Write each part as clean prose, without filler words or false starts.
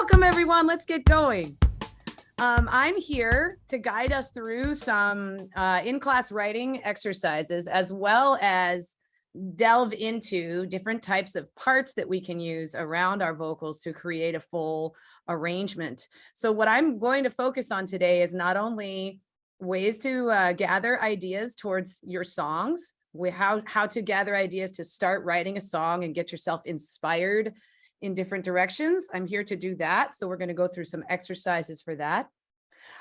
Welcome everyone, let's get going. I'm here to guide us through some in-class writing exercises, as well as delve into different types of parts that we can use around our vocals to create a full arrangement. So what I'm going to focus on today is not only ways to gather ideas towards your songs, how to gather ideas to start writing a song and get yourself inspired in different directions. I'm here to do that. So we're going to go through some exercises for that.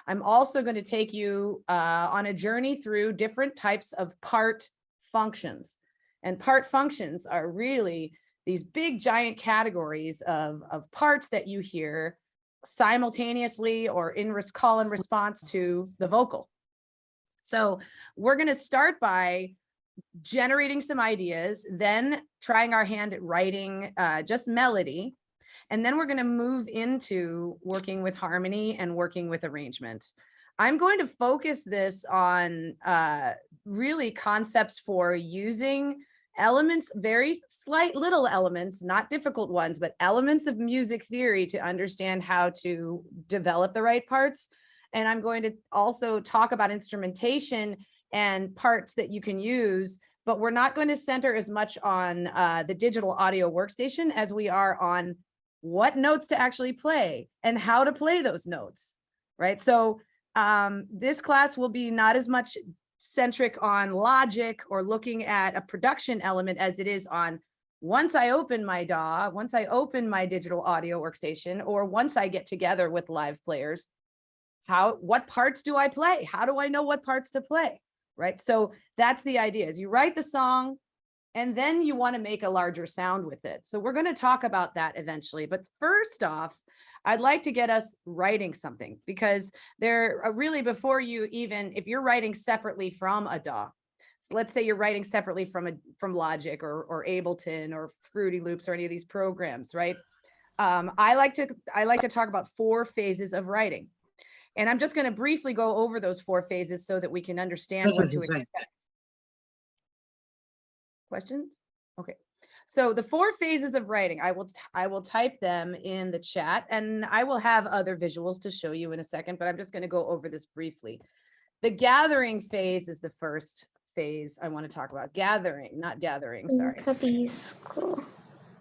I'm also going to take you on a journey through different types of part functions. And part functions are really these big giant categories of parts that you hear simultaneously or call in response to the vocal. So we're going to start by generating some ideas, then trying our hand at writing just melody. And then we're going to move into working with harmony and working with arrangement. I'm going to focus this on really concepts for using elements, very slight little elements, not difficult ones, but elements of music theory to understand how to develop the right parts. And I'm going to also talk about instrumentation and parts that you can use, but we're not going to center as much on the digital audio workstation as we are on what notes to actually play and how to play those notes, right? So this class will be not as much centric on logic or looking at a production element as it is on once I open my DAW, once I open my digital audio workstation, or once I get together with live players, what parts do I play? How do I know what parts to play, right? So that's the idea, is you write the song and then you want to make a larger sound with it. So we're going to talk about that eventually. But first off, I'd like to get us writing something, because really, before you even, if you're writing separately from a DAW, so let's say you're writing separately from Logic or Ableton or Fruity Loops or any of these programs, right? I like to talk about 4 phases of writing. And I'm just going to briefly go over those 4 phases so that we can understand what to expect. Questions? Okay. So the 4 phases of writing, I will type them in the chat, and I will have other visuals to show you in a second, but I'm just going to go over this briefly. The gathering phase is the first phase I want to talk about. Gathering, not gathering, sorry. Capisco.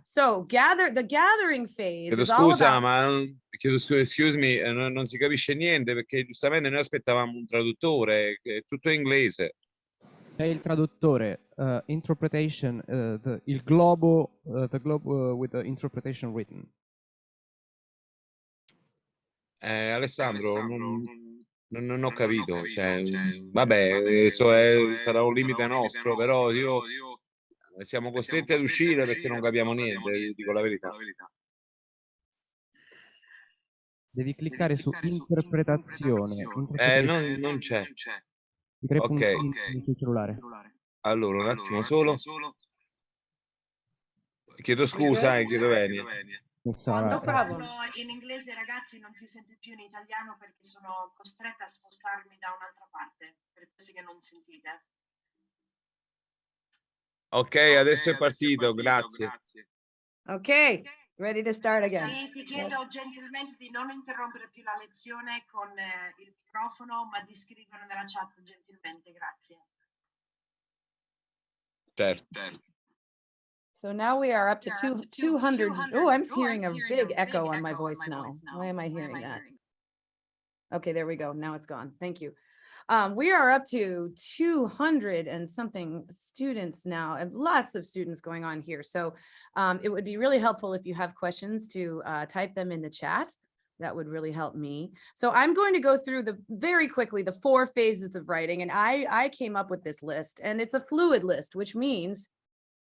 So the gathering phase is all about... Chiedo scusa, excuse me, non si capisce niente perché giustamente noi aspettavamo un traduttore, è tutto in inglese. C'è il traduttore, interpretation, il globo, the globe with the interpretation written. Alessandro, non ho capito, cioè, vabbè, sarà un limite nostro, però siamo costretti ad uscire perché non capiamo niente, dico la verità. Devi cliccare su interpretazione. Non c'è. I 3 puntini sul cellulare. Allora, un attimo solo. Chiedo scusa, chiedo venia. No problem. In inglese, ragazzi, non si sente più in italiano perché sono costretta a spostarmi da un'altra parte, per questo che non sentite. Ok, adesso è partito, grazie. Ok, ready to start again. Sì, ti chiedo gentilmente di non interrompere più la lezione con il microfono, ma di scrivere nella chat gentilmente, grazie. Certo. So now we are up to 200. Oh, I'm hearing a big echo on my voice now. Why am I hearing that? Okay, there we go. Now it's gone. Thank you. We are up to 200 and something students now, and lots of students going on here. So it would be really helpful if you have questions to type them in the chat. That would really help me. So I'm going to go through very quickly the 4 phases of writing, and I came up with this list, and it's a fluid list, which means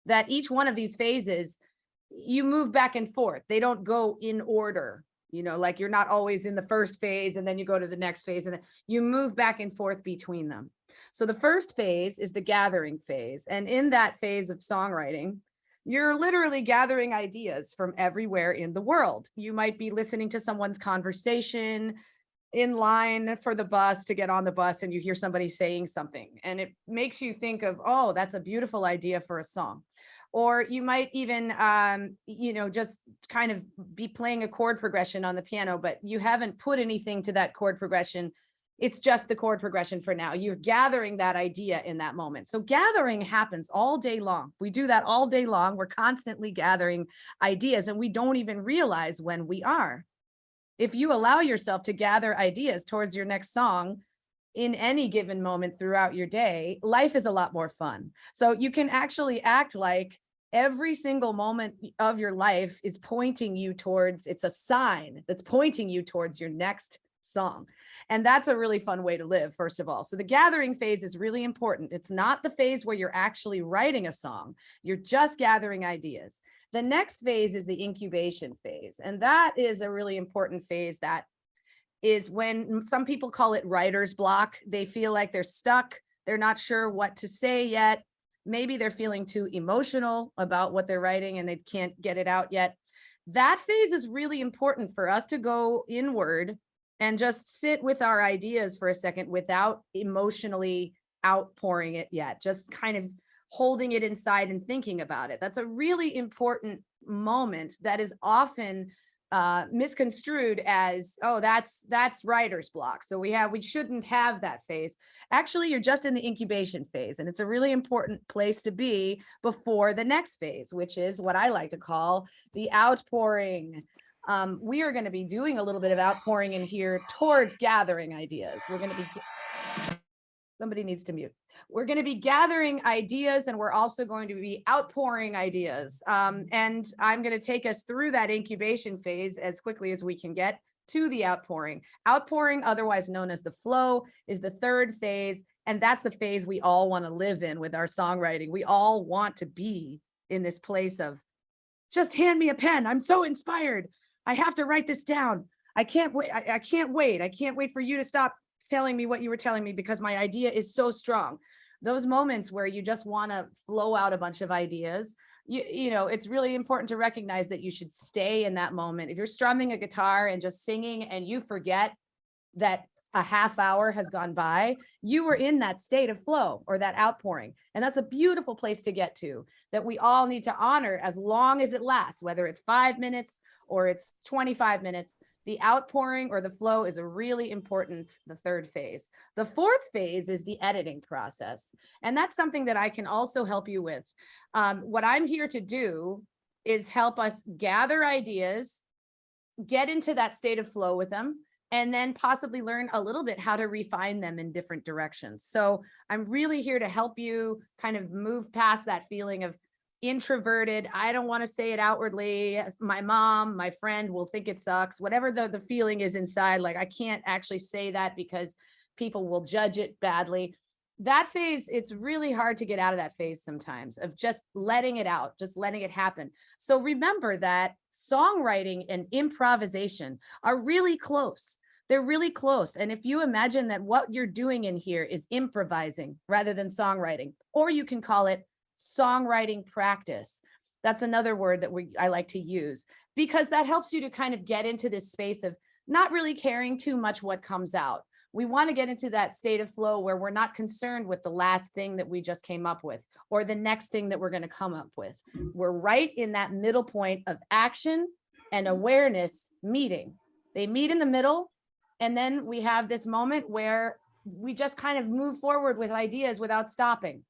that each one of these phases, you move back and forth. They don't go in order. You know, like you're not always in the first phase and then you go to the next phase, and then you move back and forth between them. So the first phase is the gathering phase. And in that phase of songwriting, you're literally gathering ideas from everywhere in the world. You might be listening to someone's conversation in line for the bus to get on the bus, and you hear somebody saying something, and it makes you think of, oh, that's a beautiful idea for a song. Or you might even, you know, just kind of be playing a chord progression on the piano, but you haven't put anything to that chord progression. It's just the chord progression for now. You're gathering that idea in that moment. So gathering happens all day long. We do that all day long. We're constantly gathering ideas and we don't even realize when we are. If you allow yourself to gather ideas towards your next song in any given moment throughout your day, life is a lot more fun. So you can actually act like every single moment of your life is pointing you towards, it's a sign that's pointing you towards your next song. And that's a really fun way to live, first of all. So the gathering phase is really important. It's not the phase where you're actually writing a song. You're just gathering ideas. The next phase is the incubation phase. And that is a really important phase. That is when some people call it writer's block. They feel like they're stuck. They're not sure what to say yet. Maybe they're feeling too emotional about what they're writing and they can't get it out yet. That phase is really important for us to go inward and just sit with our ideas for a second without emotionally outpouring it yet, just kind of holding it inside and thinking about it. That's a really important moment that is often misconstrued as, oh, that's writer's block. So we shouldn't have that phase. Actually, you're just in the incubation phase, and it's a really important place to be before the next phase, which is what I like to call the outpouring. We are going to be doing a little bit of outpouring in here towards gathering ideas. We're going to be, somebody needs to mute. We're going to be gathering ideas, and we're also going to be outpouring ideas. And I'm going to take us through that incubation phase as quickly as we can get to the outpouring. Outpouring, otherwise known as the flow, is the third phase. And that's the phase we all want to live in with our songwriting. We all want to be in this place of, just hand me a pen. I'm so inspired. I have to write this down. I can't wait. I can't wait. I can't wait for you to stop telling me what you were telling me because my idea is so strong. Those moments where you just want to flow out a bunch of ideas, you know, it's really important to recognize that you should stay in that moment. If you're strumming a guitar and just singing and you forget that a half hour has gone by, you were in that state of flow or that outpouring. And that's a beautiful place to get to, that we all need to honor as long as it lasts, whether it's 5 minutes or it's 25 minutes. The outpouring or the flow is a really important, the third phase. The fourth phase is the editing process. And that's something that I can also help you with. What I'm here to do is help us gather ideas, get into that state of flow with them, and then possibly learn a little bit how to refine them in different directions. So I'm really here to help you kind of move past that feeling of introverted. I don't want to say it outwardly. My mom, my friend will think it sucks, whatever the feeling is inside. Like, I can't actually say that because people will judge it badly. That phase, it's really hard to get out of that phase sometimes of just letting it out, just letting it happen. So remember that songwriting and improvisation are really close. They're really close. And if you imagine that what you're doing in here is improvising rather than songwriting, or you can call it songwriting practice. That's another word that I like to use, because that helps you to kind of get into this space of not really caring too much what comes out. We want to get into that state of flow where we're not concerned with the last thing that we just came up with or the next thing that we're going to come up with. We're right in that middle point of action and awareness meeting. They meet in the middle, and then we have this moment where we just kind of move forward with ideas without stopping.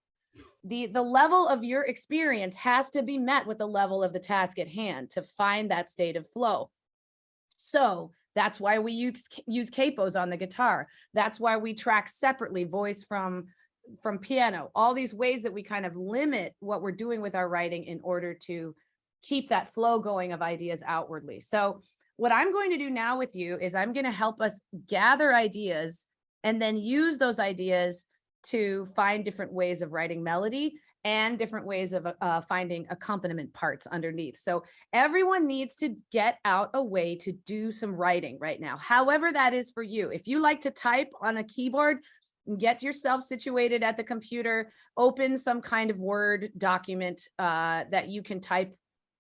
The level of your experience has to be met with the level of the task at hand to find that state of flow. So that's why we use capos on the guitar. That's why we track separately voice from piano. All these ways that we kind of limit what we're doing with our writing in order to keep that flow going of ideas outwardly. So what I'm going to do now with you is I'm going to help us gather ideas and then use those ideas to find different ways of writing melody and different ways of finding accompaniment parts underneath. So everyone needs to get out a way to do some writing right now, however that is for you. If you like to type on a keyboard, get yourself situated at the computer, open some kind of Word document that you can type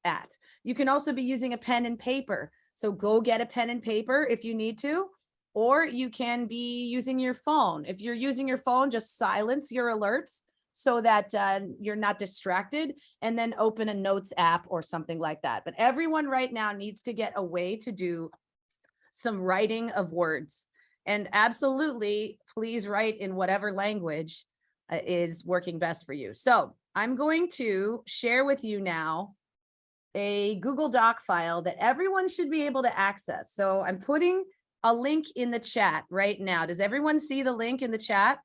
at. You can also be using a pen and paper. So go get a pen and paper if you need to. Or you can be using your phone. If you're using your phone, just silence your alerts so that you're not distracted, and then open a notes app or something like that. But everyone right now needs to get a way to do some writing of words. And absolutely, please write in whatever language is working best for you. So I'm going to share with you now a Google Doc file that everyone should be able to access. So I'm putting a link in the chat right now. Does everyone see the link in the chat?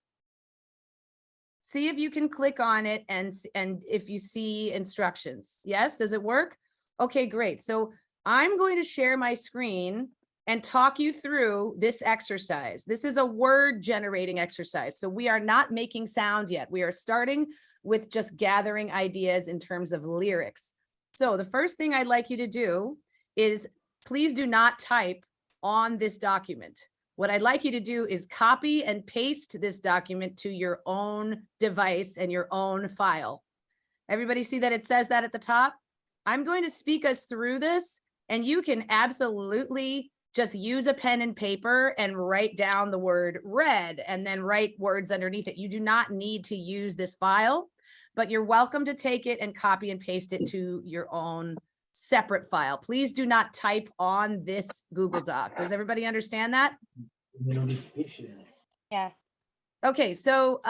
See if you can click on it and if you see instructions. Yes, does it work? Okay, great. So I'm going to share my screen and talk you through this exercise. This is a word generating exercise. So we are not making sound yet. We are starting with just gathering ideas in terms of lyrics. So the first thing I'd like you to do is please do not type on this document. What I'd like you to do is copy and paste this document to your own device and your own file. Everybody see that it says that at the top? I'm going to speak us through this, and you can absolutely just use a pen and paper and write down the word red and then write words underneath it. You do not need to use this file, but you're welcome to take it and copy and paste it to your own separate file. Please do not type on this Google Doc. Does everybody understand that? Yes. Okay, so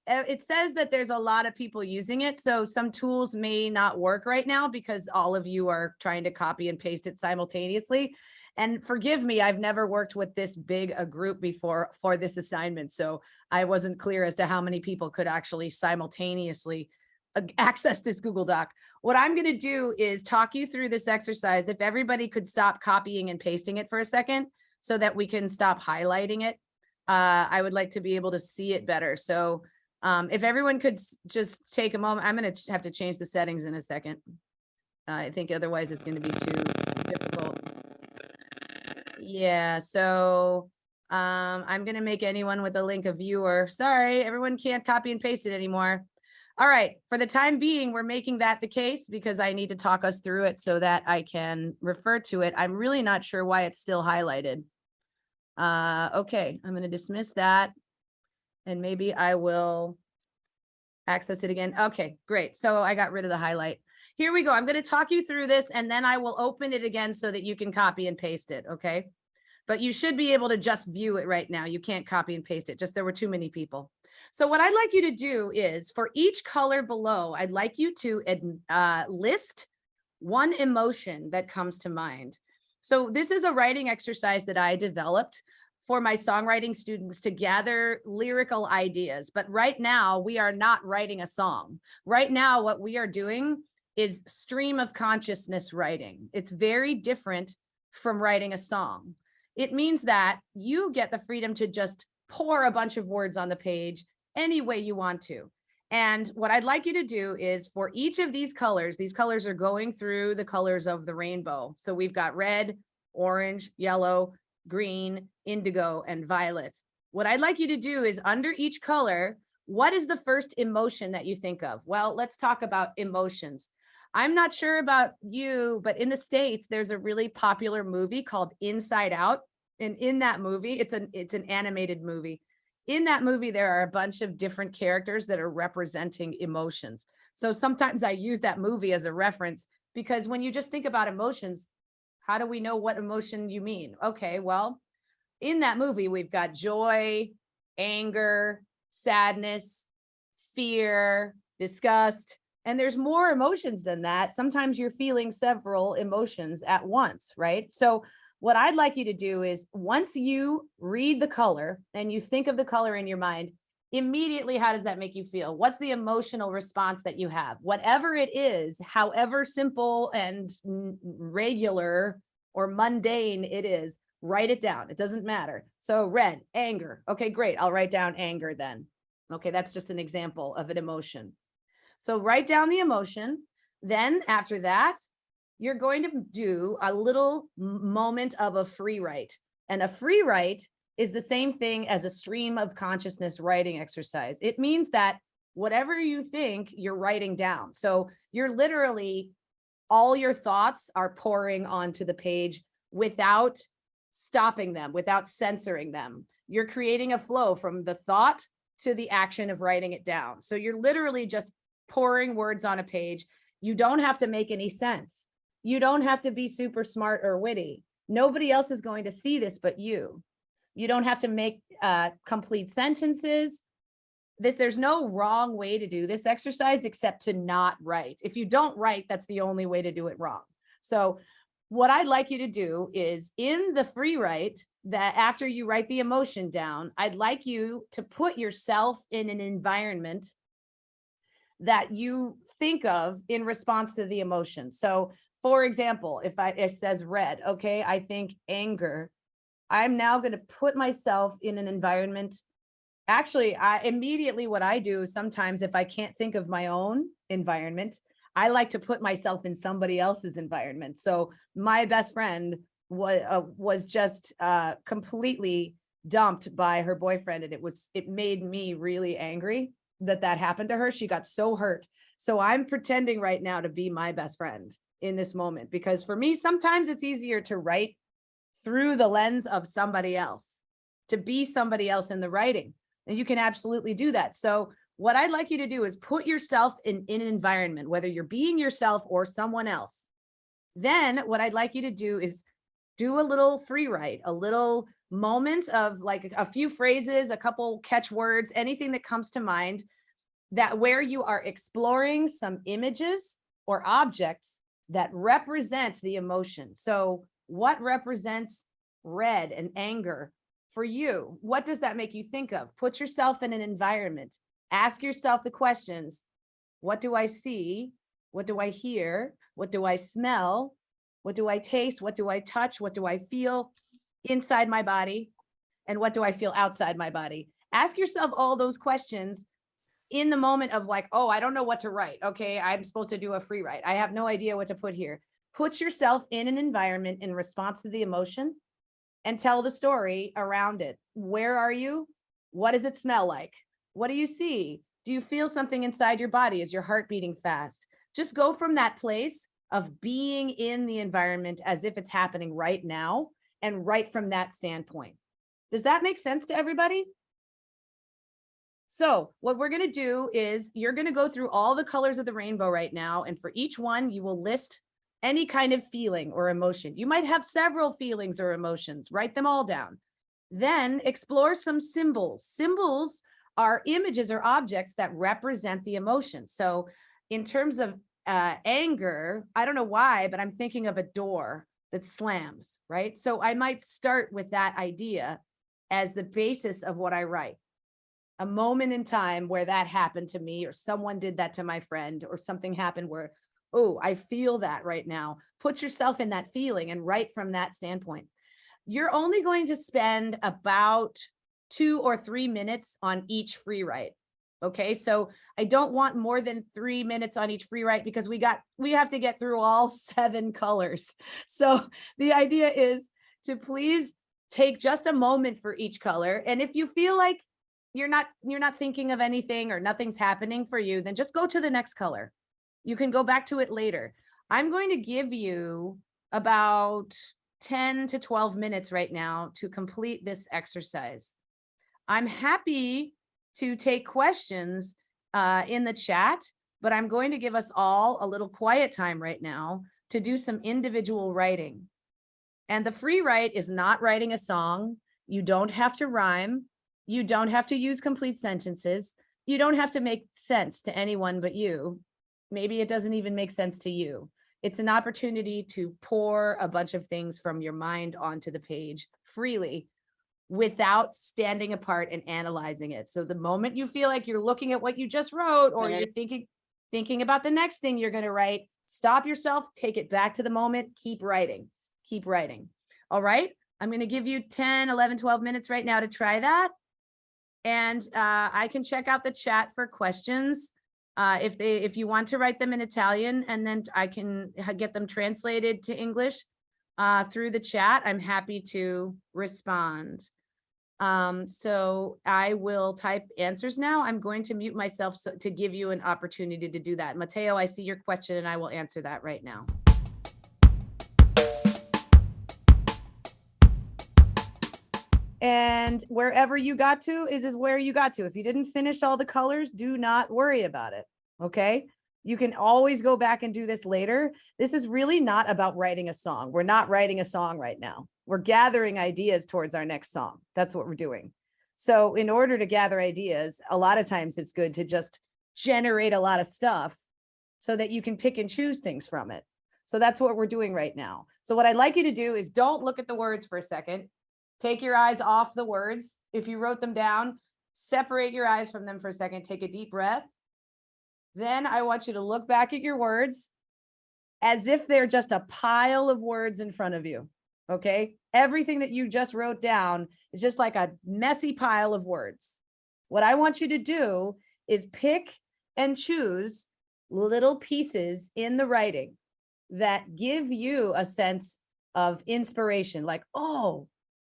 it says that there's a lot of people using it. So some tools may not work right now because all of you are trying to copy and paste it simultaneously. And forgive me, I've never worked with this big a group before for this assignment. So I wasn't clear as to how many people could actually simultaneously access this Google Doc. What I'm going to do is talk you through this exercise. If everybody could stop copying and pasting it for a second so that we can stop highlighting it. I would like to be able to see it better. So if everyone could just take a moment, I'm going to have to change the settings in a second. I think otherwise it's going to be too difficult. Yeah, so I'm going to make anyone with a link a viewer. Sorry, everyone can't copy and paste it anymore. All right, for the time being, we're making that the case because I need to talk us through it so that I can refer to it. I'm really not sure why it's still highlighted. Okay, I'm going to dismiss that and maybe I will access it again. Okay, great. So I got rid of the highlight. Here we go. I'm going to talk you through this and then I will open it again so that you can copy and paste it. Okay, but you should be able to just view it right now. You can't copy and paste it. Just there were too many people. So what I'd like you to do is for each color below, I'd like you to list one emotion that comes to mind. So this is a writing exercise that I developed for my songwriting students to gather lyrical ideas. But right now we are not writing a song. Right now, what we are doing is stream of consciousness writing. It's very different from writing a song. It means that you get the freedom to just pour a bunch of words on the page any way you want to. And what I'd like you to do is for each of these colors are going through the colors of the rainbow. So we've got red, orange, yellow, green, indigo, and violet. What I'd like you to do is under each color, what is the first emotion that you think of? Well, let's talk about emotions. I'm not sure about you, but in the States, there's a really popular movie called Inside Out. And in that movie, it's an animated movie. In that movie, there are a bunch of different characters that are representing emotions. So sometimes I use that movie as a reference because when you just think about emotions, how do we know what emotion you mean? Okay, well, in that movie, we've got joy, anger, sadness, fear, disgust, and there's more emotions than that. Sometimes you're feeling several emotions at once, right? So what I'd like you to do is once you read the color and you think of the color in your mind, immediately, how does that make you feel? What's the emotional response that you have? Whatever it is, however simple and regular or mundane it is, write it down. It doesn't matter. So red, anger. Okay, great. I'll write down anger then. Okay, that's just an example of an emotion. So write down the emotion. Then after that, you're going to do a little moment of a free write. And a free write is the same thing as a stream of consciousness writing exercise. It means that whatever you think, you're writing down. So you're literally, all your thoughts are pouring onto the page without stopping them, without censoring them. You're creating a flow from the thought to the action of writing it down. So you're literally just pouring words on a page. You don't have to make any sense. You don't have to be super smart or witty. Nobody else is going to see this but you. You don't have to make complete sentences. There's no wrong way to do this exercise except to not write. If you don't write, that's the only way to do it wrong. So what I'd like you to do is in the free write, that after you write the emotion down, I'd like you to put yourself in an environment that you think of in response to the emotion. So for example, if it says red, okay, I think anger. I'm now going to put myself in an environment. Actually, immediately what I do sometimes, if I can't think of my own environment, I like to put myself in somebody else's environment. So my best friend was just completely dumped by her boyfriend, and it made me really angry that happened to her. She got so hurt. So I'm pretending right now to be my best friend in this moment, because for me, sometimes it's easier to write through the lens of somebody else, to be somebody else in the writing. And you can absolutely do that. So what I'd like you to do is put yourself in an environment, whether you're being yourself or someone else. Then what I'd like you to do is do a little free write, a little moment of like a few phrases, a couple catchwords, anything that comes to mind, that where you are exploring some images or objects that represent the emotion. So what represents red and anger for you? What does that make you think of? Put yourself in an environment. Ask yourself the questions. What do I see? What do I hear? What do I smell? What do I taste? What do I touch? What do I feel inside my body? And what do I feel outside my body? Ask yourself all those questions in the moment of like, oh, I don't know what to write. Okay, I'm supposed to do a free write. I have no idea what to put here. Put yourself in an environment in response to the emotion and tell the story around it. Where are you? What does it smell like? What do you see? Do you feel something inside your body? Is your heart beating fast? Just go from that place of being in the environment as if it's happening right now and write from that standpoint. Does that make sense to everybody? So what we're going to do is you're going to go through all the colors of the rainbow right now. And for each one, you will list any kind of feeling or emotion. You might have several feelings or emotions. Write them all down. Then explore some symbols. Symbols are images or objects that represent the emotion. So in terms of anger, I don't know why, but I'm thinking of a door that slams, right? So I might start with that idea as the basis of what I write. A moment in time where that happened to me, or someone did that to my friend, or something happened where, oh, I feel that right now. Put yourself in that feeling and write from that standpoint. You're only going to spend about 2 or 3 minutes on each free write. Okay, so I don't want more than 3 minutes on each free write because we have to get through all 7 colors. So the idea is to please take just a moment for each color. And if you feel like you're not thinking of anything or nothing's happening for you, then just go to the next color. You can go back to it later. I'm going to give you about 10 to 12 minutes right now to complete this exercise. I'm happy to take questions in the chat, but I'm going to give us all a little quiet time right now to do some individual writing. And the free write is not writing a song. You don't have to rhyme. You don't have to use complete sentences. You don't have to make sense to anyone but you. Maybe it doesn't even make sense to you. It's an opportunity to pour a bunch of things from your mind onto the page freely without standing apart and analyzing it. So the moment you feel like you're looking at what you just wrote, or you're thinking about the next thing you're going to write, stop yourself, take it back to the moment, keep writing, keep writing. All right. I'm going to give you 10, 11, 12 minutes right now to try that. And I can check out the chat for questions if you want to write them in Italian, and then I can get them translated to English through the chat. I'm happy to respond. So I will type answers now. I'm going to mute myself to give you an opportunity to do that. Matteo, I see your question and I will answer that right now. And wherever you got to is where you got to. If you didn't finish all the colors, do not worry about it. Okay. You can always go back and do this later. This is really not about writing a song. We're not writing a song right now. We're gathering ideas towards our next song. That's what we're doing. So in order to gather ideas, a lot of times it's good to just generate a lot of stuff so that you can pick and choose things from it. So that's what we're doing right now. So what I'd like you to do is don't look at the words for a second. Take your eyes off the words. If you wrote them down, separate your eyes from them for a second. Take a deep breath. Then I want you to look back at your words as if they're just a pile of words in front of you. Okay. Everything that you just wrote down is just like a messy pile of words. What I want you to do is pick and choose little pieces in the writing that give you a sense of inspiration. Like, oh,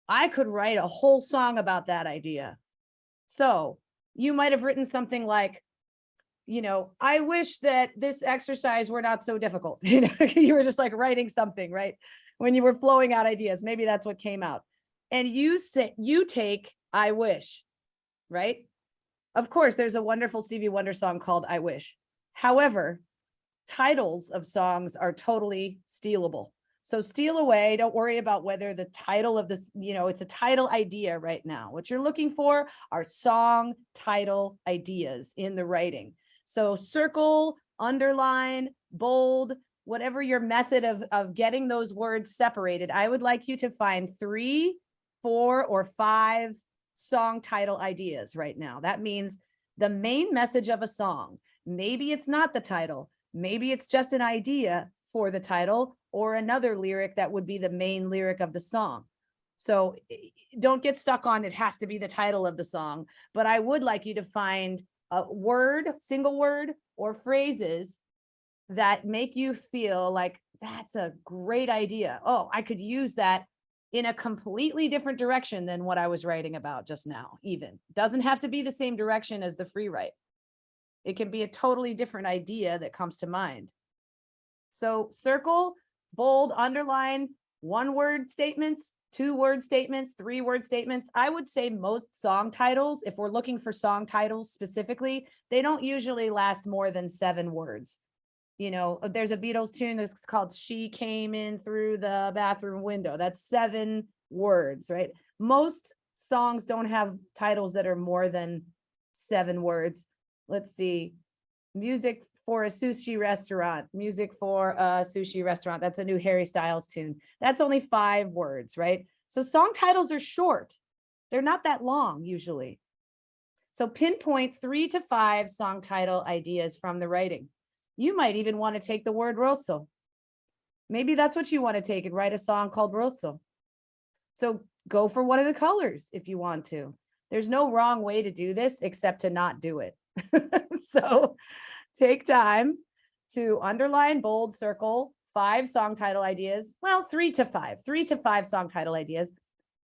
I could write a whole song about that idea. So you might have written something like, you know, I wish that this exercise were not so difficult. You know, you were just like writing something, right? When you were flowing out ideas, maybe that's what came out. And you say, you take, I wish, right? Of course, there's a wonderful Stevie Wonder song called I Wish. However, titles of songs are totally stealable. So steal away. Don't worry about whether the title of this, you know, it's a title idea right now. What you're looking for are song title ideas in the writing. So circle, underline, bold, whatever your method of getting those words separated. I would like you to find 3, 4, or 5 song title ideas right now. That means the main message of a song. Maybe it's not the title. Maybe it's just an idea for the title or another lyric that would be the main lyric of the song. So don't get stuck on it has to be the title of the song, but I would like you to find a word, single word, or phrases that make you feel like that's a great idea. Oh, I could use that in a completely different direction than what I was writing about just now. Even doesn't have to be the same direction as the free write. It can be a totally different idea that comes to mind. So circle, bold, underline, 1-word statements, 2-word statements, 3-word statements. I would say most song titles, if we're looking for song titles specifically, they don't usually last more than 7 words. You know, there's a Beatles tune that's called She Came In Through the Bathroom Window. That's 7 words, right? Most songs don't have titles that are more than 7 words. Let's see. Music for a sushi restaurant. Music for a sushi restaurant. That's a new Harry Styles tune. That's only 5 words, right? So song titles are short. They're not that long usually. So pinpoint 3 to 5 song title ideas from the writing. You might even want to take the word rosso. Maybe that's what you want to take and write a song called rosso. So go for one of the colors if you want to. There's no wrong way to do this except to not do it. So take time to underline, bold, circle 5 song title ideas. Well, 3 to 5 song title ideas,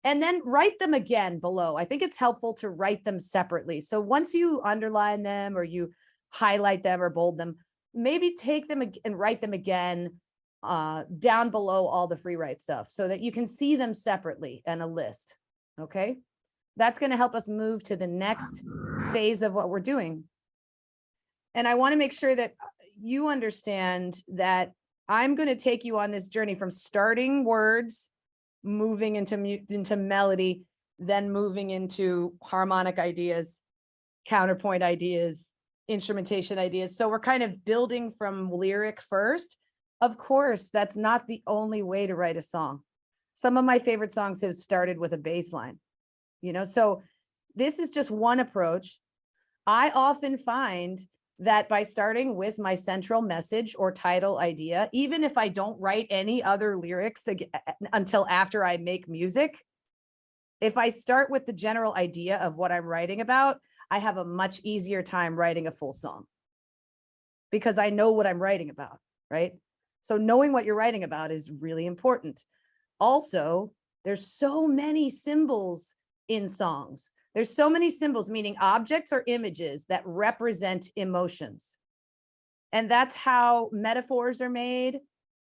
and then write them again below. I think it's helpful to write them separately. So once you underline them or you highlight them or bold them, maybe take them and write them again down below all the free write stuff so that you can see them separately in a list. Okay. That's going to help us move to the next phase of what we're doing. And I want to make sure that you understand that I'm going to take you on this journey from starting words, moving into melody, then moving into harmonic ideas, counterpoint ideas, instrumentation ideas. So we're kind of building from lyric first. Of course, that's not the only way to write a song. Some of my favorite songs have started with a bass line, you know, so this is just one approach. I often find that by starting with my central message or title idea, even if I don't write any other lyrics until after I make music, if I start with the general idea of what I'm writing about, I have a much easier time writing a full song because I know what I'm writing about, right? So knowing what you're writing about is really important. Also, there's so many symbols in songs. There's so many symbols, meaning objects or images that represent emotions. And that's how metaphors are made.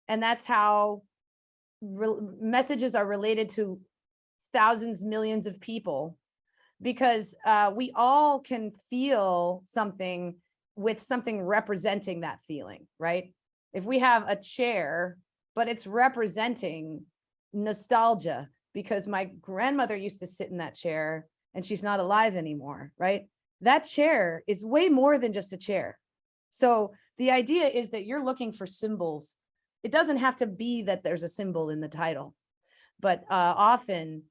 And that's how messages are related to thousands, millions of people, because we all can feel something with something representing that feeling, right? If we have a chair, but it's representing nostalgia because my grandmother used to sit in that chair and she's not alive anymore, right? That chair is way more than just a chair. So the idea is that you're looking for symbols. It doesn't have to be that there's a symbol in the title, but often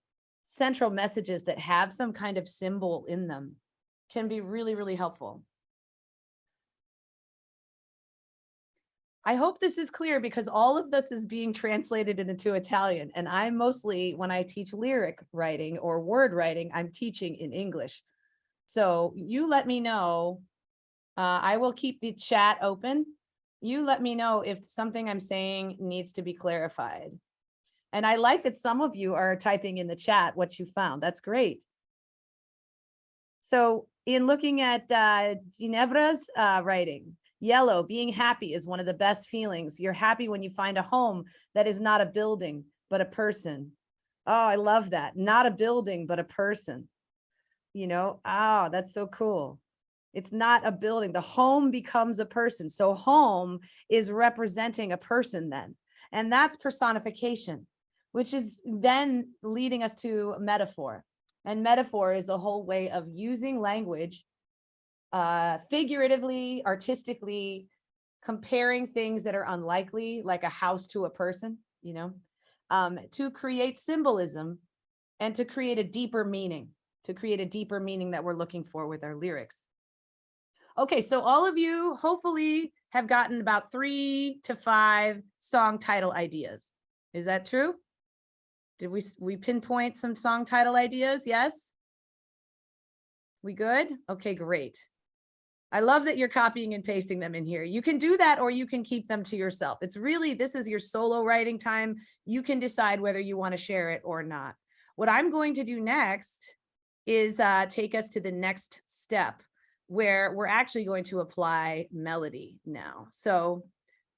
central messages that have some kind of symbol in them can be really, really helpful. I hope this is clear because all of this is being translated into Italian. And I'm mostly, when I teach lyric writing or word writing, I'm teaching in English. So you let me know. I will keep the chat open. You let me know if something I'm saying needs to be clarified. And I like that some of you are typing in the chat what you found. That's great. So in looking at Ginevra's writing, yellow, being happy is one of the best feelings. You're happy when you find a home that is not a building, but a person. Oh, I love that. Not a building, but a person. You know, oh, that's so cool. It's not a building. The home becomes a person. So home is representing a person then. And that's personification, which is then leading us to metaphor. And metaphor is a whole way of using language figuratively, artistically, comparing things that are unlikely, like a house to a person, you know, to create symbolism and to create a deeper meaning, that we're looking for with our lyrics. Okay, so all of you hopefully have gotten about 3 to 5 song title ideas. Is that true? Did we pinpoint some song title ideas? Yes? We good? Okay, great. I love that you're copying and pasting them in here. You can do that or you can keep them to yourself. It's really, this is your solo writing time. You can decide whether you want to share it or not. What I'm going to do next is take us to the next step where we're actually going to apply melody now. So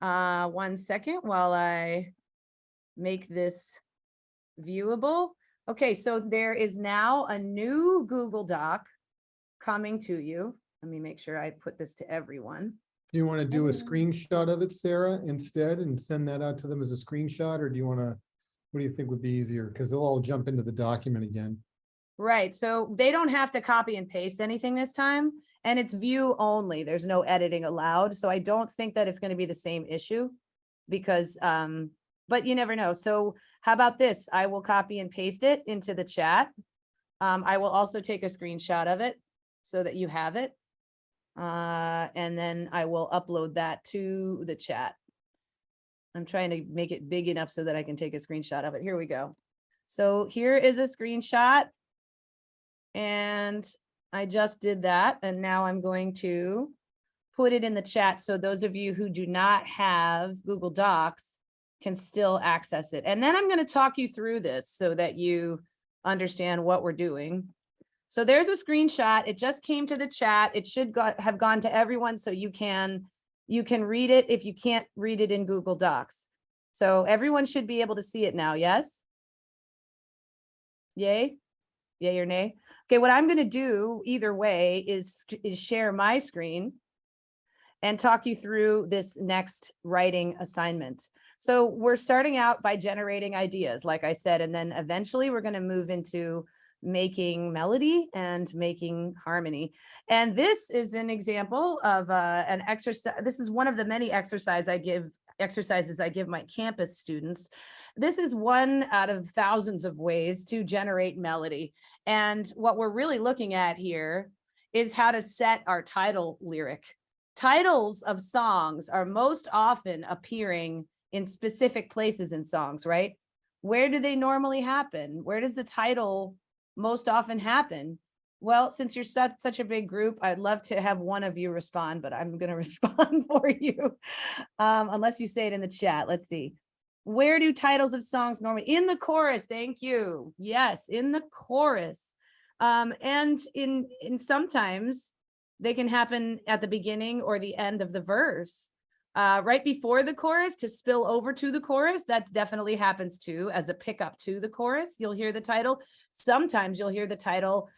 1 second while I make this viewable. Okay, so there is now a new Google Doc coming to you. Let me make sure I put this to everyone. Do you want to do a screenshot of it, Sarah, instead and send that out to them as a screenshot? Or do you want to, what do you think would be easier? Because they'll all jump into the document again. Right. So they don't have to copy and paste anything this time. And it's view only. There's no editing allowed. So I don't think that it's going to be the same issue because, but you never know. So how about this? I will copy and paste it into the chat. I will also take a screenshot of it so that you have it. And then I will upload that to the chat. I'm trying to make it big enough so that I can take a screenshot of it. Here we go. So here is a screenshot. And I just did that. And now I'm going to put it in the chat. So those of you who do not have Google Docs can still access it. And then I'm going to talk you through this so that you understand what we're doing. So there's a screenshot. It just came to the chat. It should have gone to everyone so you can read it if you can't read it in Google Docs. So everyone should be able to see it now. Yes? Yay? Yay or nay? Okay, what I'm going to do either way is share my screen and talk you through this next writing assignment. So we're starting out by generating ideas, like I said, and then eventually we're going to move into making melody and making harmony. And this is an example of an exercise. This is one of the many exercises I give my campus students. This is one out of thousands of ways to generate melody. And what we're really looking at here is how to set our title lyric. Titles of songs are most often appearing in specific places in songs, right? Where do they normally happen? Where does the title most often happen? Well, since you're such a big group, I'd love to have one of you respond, but I'm going to respond for you unless you say it in the chat. Let's see. Where do titles of songs normally? In the chorus. Thank you. Yes, in the chorus. And in sometimes they can happen at the beginning or the end of the verse. right before the chorus to spill over to the chorus. That definitely happens too, as a pickup to the chorus. You'll hear the title. Sometimes you'll hear the title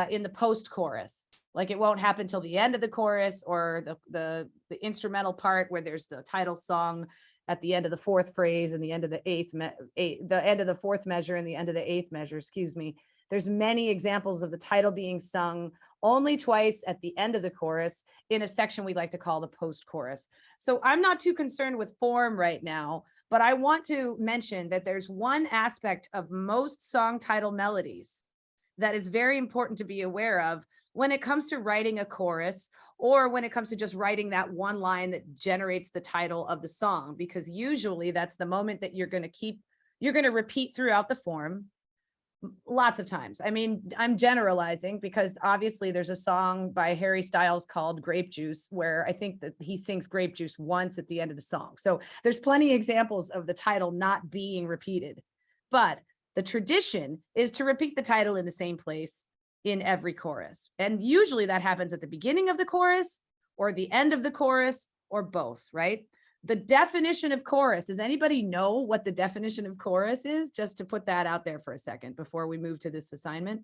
in the post-chorus. Like it won't happen till the end of the chorus, or the instrumental part where there's the title song at the end of the fourth phrase and the end of the the end of the fourth measure and the end of the eighth measure, excuse me. There's many examples of the title being sung only twice at the end of the chorus in a section we like to call the post-chorus. So I'm not too concerned with form right now, but I want to mention that there's one aspect of most song title melodies that is very important to be aware of when it comes to writing a chorus, or when it comes to just writing that one line that generates the title of the song, because usually that's the moment that you're going to repeat throughout the form lots of times. I mean, I'm generalizing because obviously there's a song by Harry Styles called Grape Juice, where I think that he sings grape juice once at the end of the song. So there's plenty of examples of the title not being repeated, but the tradition is to repeat the title in the same place in every chorus. And usually that happens at the beginning of the chorus or the end of the chorus, or both, right? The definition of chorus, does anybody know what the definition of chorus is? Just to put that out there for a second before we move to this assignment.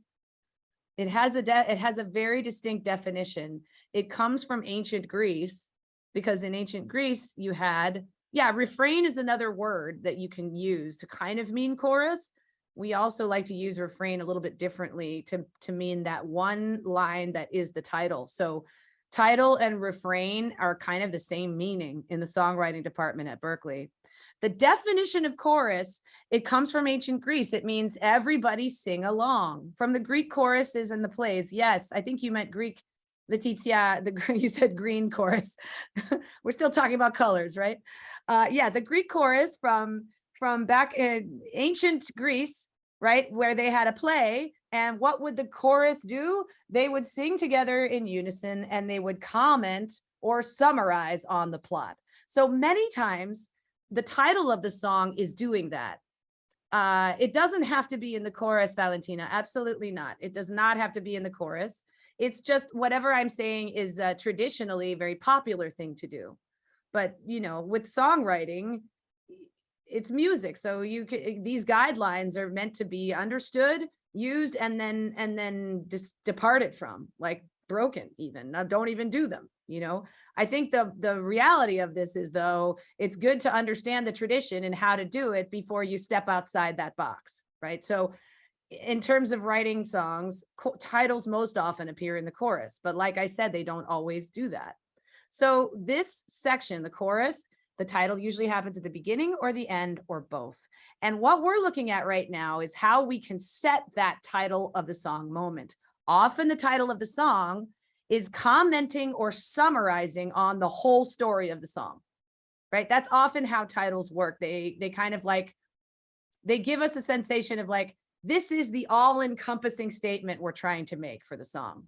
It has a very distinct definition. It comes from ancient Greece, because in ancient Greece you had, refrain is another word that you can use to kind of mean chorus. We also like to use refrain a little bit differently to mean that one line that is the title. So title and refrain are kind of the same meaning in the songwriting department at Berklee. The definition of chorus, it comes from ancient Greece. It means everybody sing along. From the Greek choruses and the plays. Yes, I think you meant Greek, Letizia, you said green chorus. We're still talking about colors, right? The Greek chorus from back in ancient Greece, right, where they had a play. And what would the chorus do? They would sing together in unison, and they would comment or summarize on the plot. So many times the title of the song is doing that. It doesn't have to be in the chorus, Valentina. Absolutely not. It does not have to be in the chorus. It's just whatever I'm saying is traditionally a very popular thing to do. But, you know, with songwriting, it's music. So these guidelines are meant to be understood, used, and then just departed from, like broken even. Now, don't even do them. You know, I think the reality of this is, though, it's good to understand the tradition and how to do it before you step outside that box, right? So in terms of writing songs, titles most often appear in the chorus, but like I said, they don't always do that. So this section, the chorus, the title usually happens at the beginning or the end, or both. And what we're looking at right now is how we can set that title of the song moment. Often the title of the song is commenting or summarizing on the whole story of the song, right? That's often how titles work. They kind of like, they give us a sensation of like, this is the all-encompassing statement we're trying to make for the song.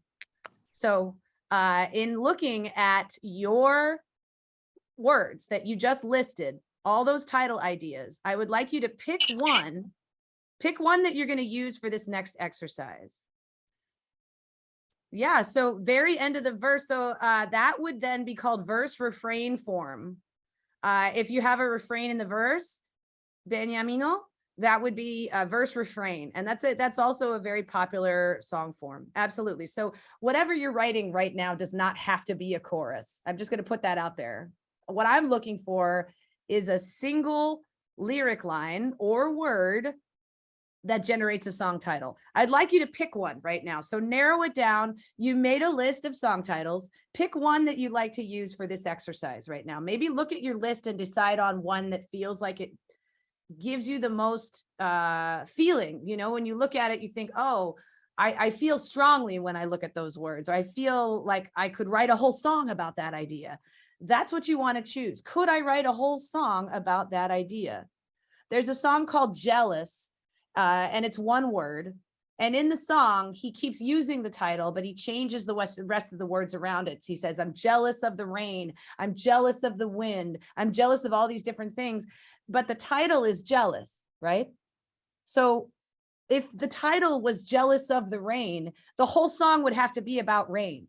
So in looking at your words that you just listed, all those title ideas, I would like you to pick one that you're going to use for this next exercise. Yeah, so very end of the verse. So that would then be called verse refrain form. If you have a refrain in the verse, Beniamino, that would be a verse refrain. And that's it. That's also a very popular song form. Absolutely. So whatever you're writing right now does not have to be a chorus. I'm just going to put that out there. What I'm looking for is a single lyric line or word that generates a song title. I'd like you to pick one right now. So narrow it down. You made a list of song titles. Pick one that you'd like to use for this exercise right now. Maybe look at your list and decide on one that feels like it gives you the most feeling. You know, when you look at it, you think, oh, I feel strongly when I look at those words, or I feel like I could write a whole song about that idea. That's what you want to choose. Could I write a whole song about that idea? There's a song called Jealous, and it's one word. And in the song, he keeps using the title, but he changes the rest of the words around it. So he says, I'm jealous of the rain. I'm jealous of the wind. I'm jealous of all these different things. But the title is Jealous, right? So if the title was Jealous of the Rain, the whole song would have to be about rain.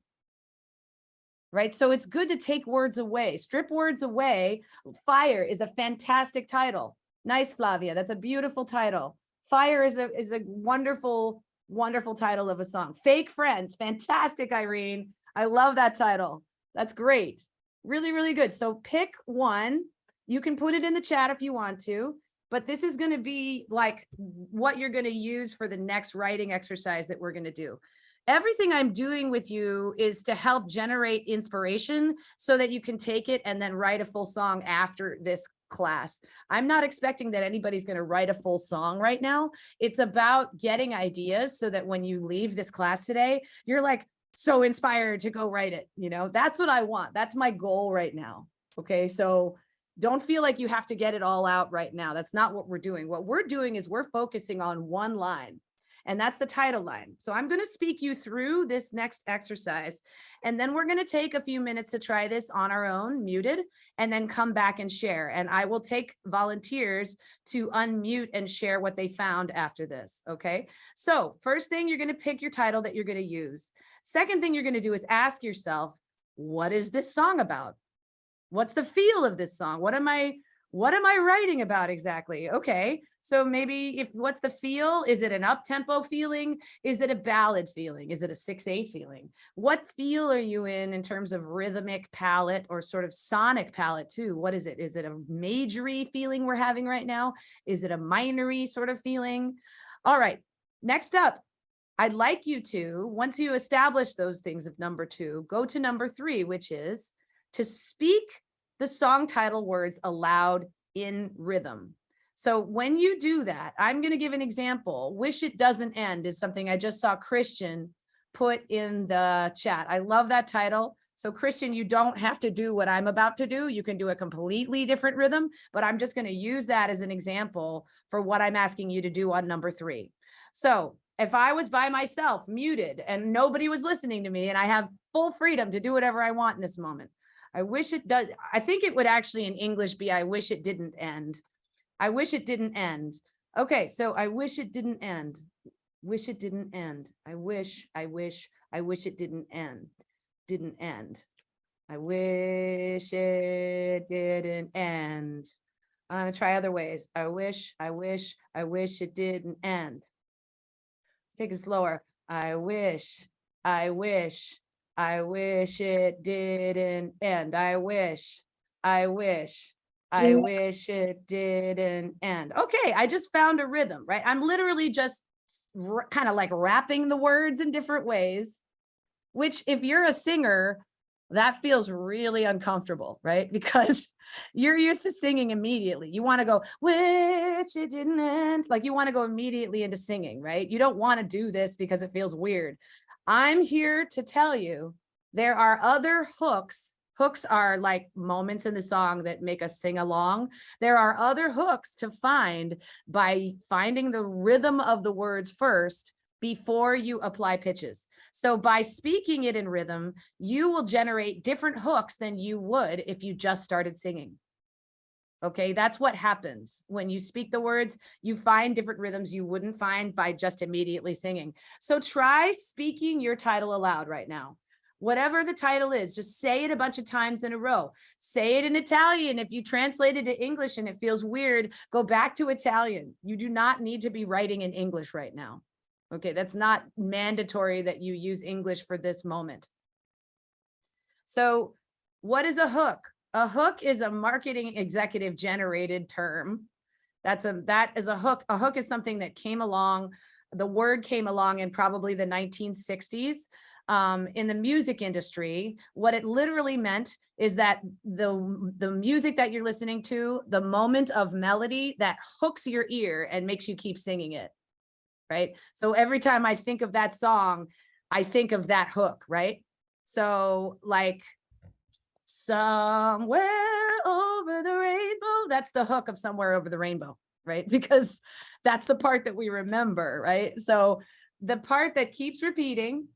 right? So it's good to take words away, strip words away. Fire is a fantastic title. Nice, Flavia. That's a beautiful title. Fire is a wonderful, wonderful title of a song. Fake Friends. Fantastic, Irene. I love that title. That's great. Really, really good. So pick one. You can put it in the chat if you want to, but this is going to be like what you're going to use for the next writing exercise that we're going to do. Everything I'm doing with you is to help generate inspiration so that you can take it and then write a full song after this class. I'm not expecting that anybody's going to write a full song right now. It's about getting ideas so that when you leave this class today, you're like so inspired to go write it. You know, that's what I want. That's my goal right now. Okay. So don't feel like you have to get it all out right now. That's not what we're doing. What we're doing is we're focusing on one line, and that's the title line. So I'm going to speak you through this next exercise, and then we're going to take a few minutes to try this on our own, muted, and then come back and share. And I will take volunteers to unmute and share what they found after this. Okay. So first thing, you're going to pick your title that you're going to use. Second thing you're going to do is ask yourself, what is this song about? What's the feel of this song? What am I writing about exactly? Okay, so maybe what's the feel? Is it an up-tempo feeling? Is it a ballad feeling? Is it a 6/8 feeling? What feel are you in terms of rhythmic palette or sort of sonic palette too? What is it? Is it a majory feeling we're having right now? Is it a minory sort of feeling? All right, next up, I'd like you to, once you establish those things of number 2, go to number 3, which is to speak the song title words aloud in rhythm. So when you do that, I'm going to give an example. Wish It Doesn't End is something I just saw Christian put in the chat. I love that title. So Christian, you don't have to do what I'm about to do. You can do a completely different rhythm, but I'm just going to use that as an example for what I'm asking you to do on number 3. So if I was by myself, muted, and nobody was listening to me, and I have full freedom to do whatever I want in this moment, I wish it does. I think it would actually in English be, I wish it didn't end. I wish it didn't end. Okay, so I wish it didn't end. Wish it didn't end. I wish it didn't end. Didn't end. I wish it didn't end. I'm gonna try other ways. I wish it didn't end. Take it slower. I wish it didn't end. I wish it didn't end. Okay, I just found a rhythm, right? I'm literally just kind of like rapping the words in different ways, which if you're a singer, that feels really uncomfortable, right? Because you're used to singing immediately. You want to go, wish it didn't end. Like you want to go immediately into singing, right? You don't want to do this because it feels weird. I'm here to tell you there are other hooks. Hooks are like moments in the song that make us sing along. There are other hooks to find by finding the rhythm of the words first before you apply pitches. So by speaking it in rhythm, you will generate different hooks than you would if you just started singing. Okay, that's what happens. When you speak the words, you find different rhythms you wouldn't find by just immediately singing. So try speaking your title aloud right now. Whatever the title is, just say it a bunch of times in a row. Say it in Italian. If you translate it to English and it feels weird, go back to Italian. You do not need to be writing in English right now. Okay, that's not mandatory that you use English for this moment. So what is a hook? A hook is a marketing executive generated term. That is a hook. A hook is something that came along. The word came along in probably the 1960s. In the music industry, what it literally meant is that the music that you're listening to, the moment of melody that hooks your ear and makes you keep singing it, right? So every time I think of that song, I think of that hook, right? So like, somewhere over the rainbow, that's the hook of Somewhere Over the Rainbow, right? Because that's the part that we remember, right? So the part that keeps repeating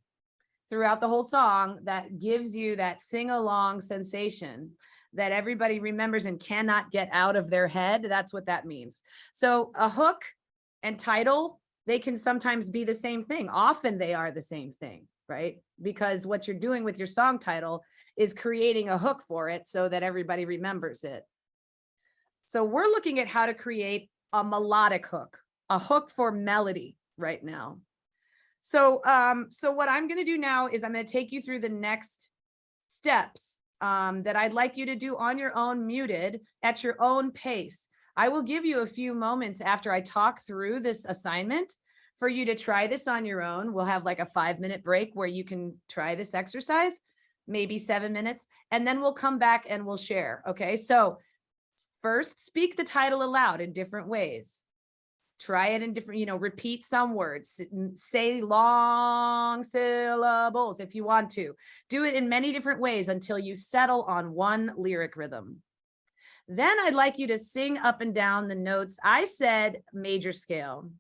throughout the whole song that gives you that sing-along sensation that everybody remembers and cannot get out of their head, that's what that means. So a hook and title, they can sometimes be the same thing. Often they are the same thing. right? Because what you're doing with your song title is creating a hook for it so that everybody remembers it. So we're looking at how to create a melodic hook, a hook for melody right now. So, so what I'm going to do now is I'm going to take you through the next steps that I'd like you to do on your own, muted, at your own pace. I will give you a few moments after I talk through this assignment for you to try this on your own. We'll have like a 5-minute break where you can try this exercise, maybe 7 minutes, and then we'll come back and we'll share. Okay, so first, speak the title aloud in different ways. Try it in different, repeat some words, say long syllables if you want to. Do it in many different ways until you settle on one lyric rhythm. Then I'd like you to sing up and down the notes. I said major scale,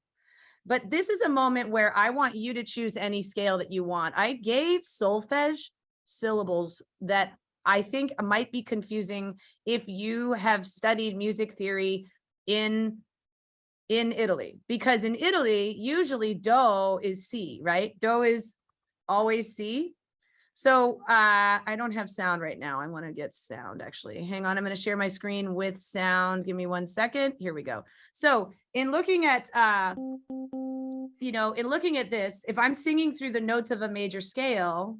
but this is a moment where I want you to choose any scale that you want. I gave solfege syllables that I think might be confusing if you have studied music theory in Italy, because in Italy, usually do is C, right? Do is always C. So I don't have sound right now. I want to get sound actually. Hang on, I'm going to share my screen with sound. Give me 1 second. Here we go. So in looking at, in looking at this, if I'm singing through the notes of a major scale,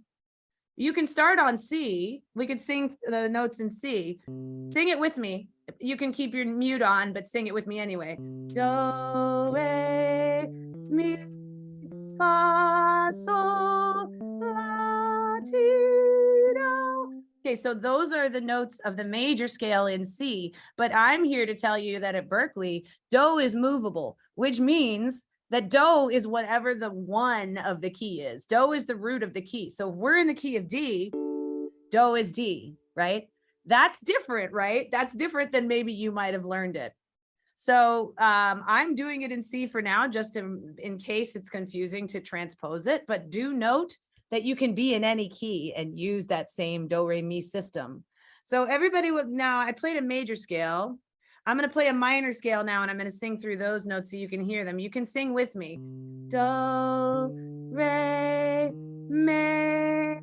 you can start on C. We could sing the notes in C. Sing it with me. You can keep your mute on, but sing it with me anyway. Do, re, mi, fa, sol, la, ti, do. Okay, so those are the notes of the major scale in C, but I'm here to tell you that at Berklee, do is movable, which means that do is whatever the one of the key is. Do is the root of the key. So if we're in the key of D, do is D, right? That's different, right? That's different than maybe you might have learned it. So I'm doing it in C for now, just in case it's confusing to transpose it, but do note that you can be in any key and use that same do, re, mi system. So everybody would, now I played a major scale. I'm going to play a minor scale now, and I'm going to sing through those notes so you can hear them. You can sing with me. Do, re, mi,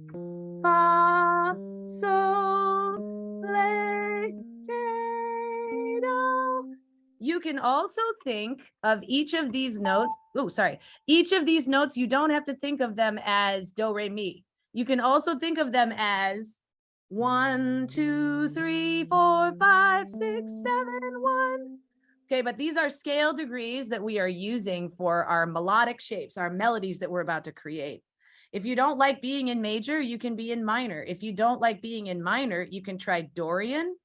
fa, sol, la, ti, do. You can also think of each of these notes. Oh, sorry. Each of these notes, you don't have to think of them as do, re, mi. You can also think of them as 1, 2, 3, 4, 5, 6, 7, 1. Okay, but these are scale degrees that we are using for our melodic shapes, our melodies that we're about to create. If you don't like being in major, you can be in minor. If you don't like being in minor, you can try Dorian.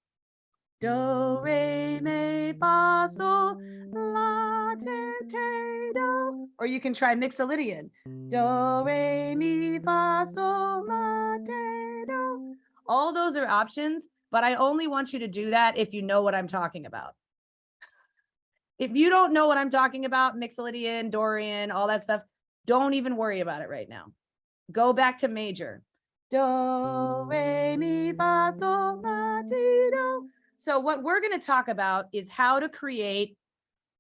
Do, re, mi, fa, sol, la, ti, do. Or you can try Mixolydian. Do, re, mi, fa, sol, la, ti, do. All those are options, but I only want you to do that if you know what I'm talking about. If you don't know what I'm talking about, Mixolydian, Dorian, all that stuff, don't even worry about it right now. Go back to major. Do, re, mi, fa, sol, la, ti, do. So what we're going to talk about is how to create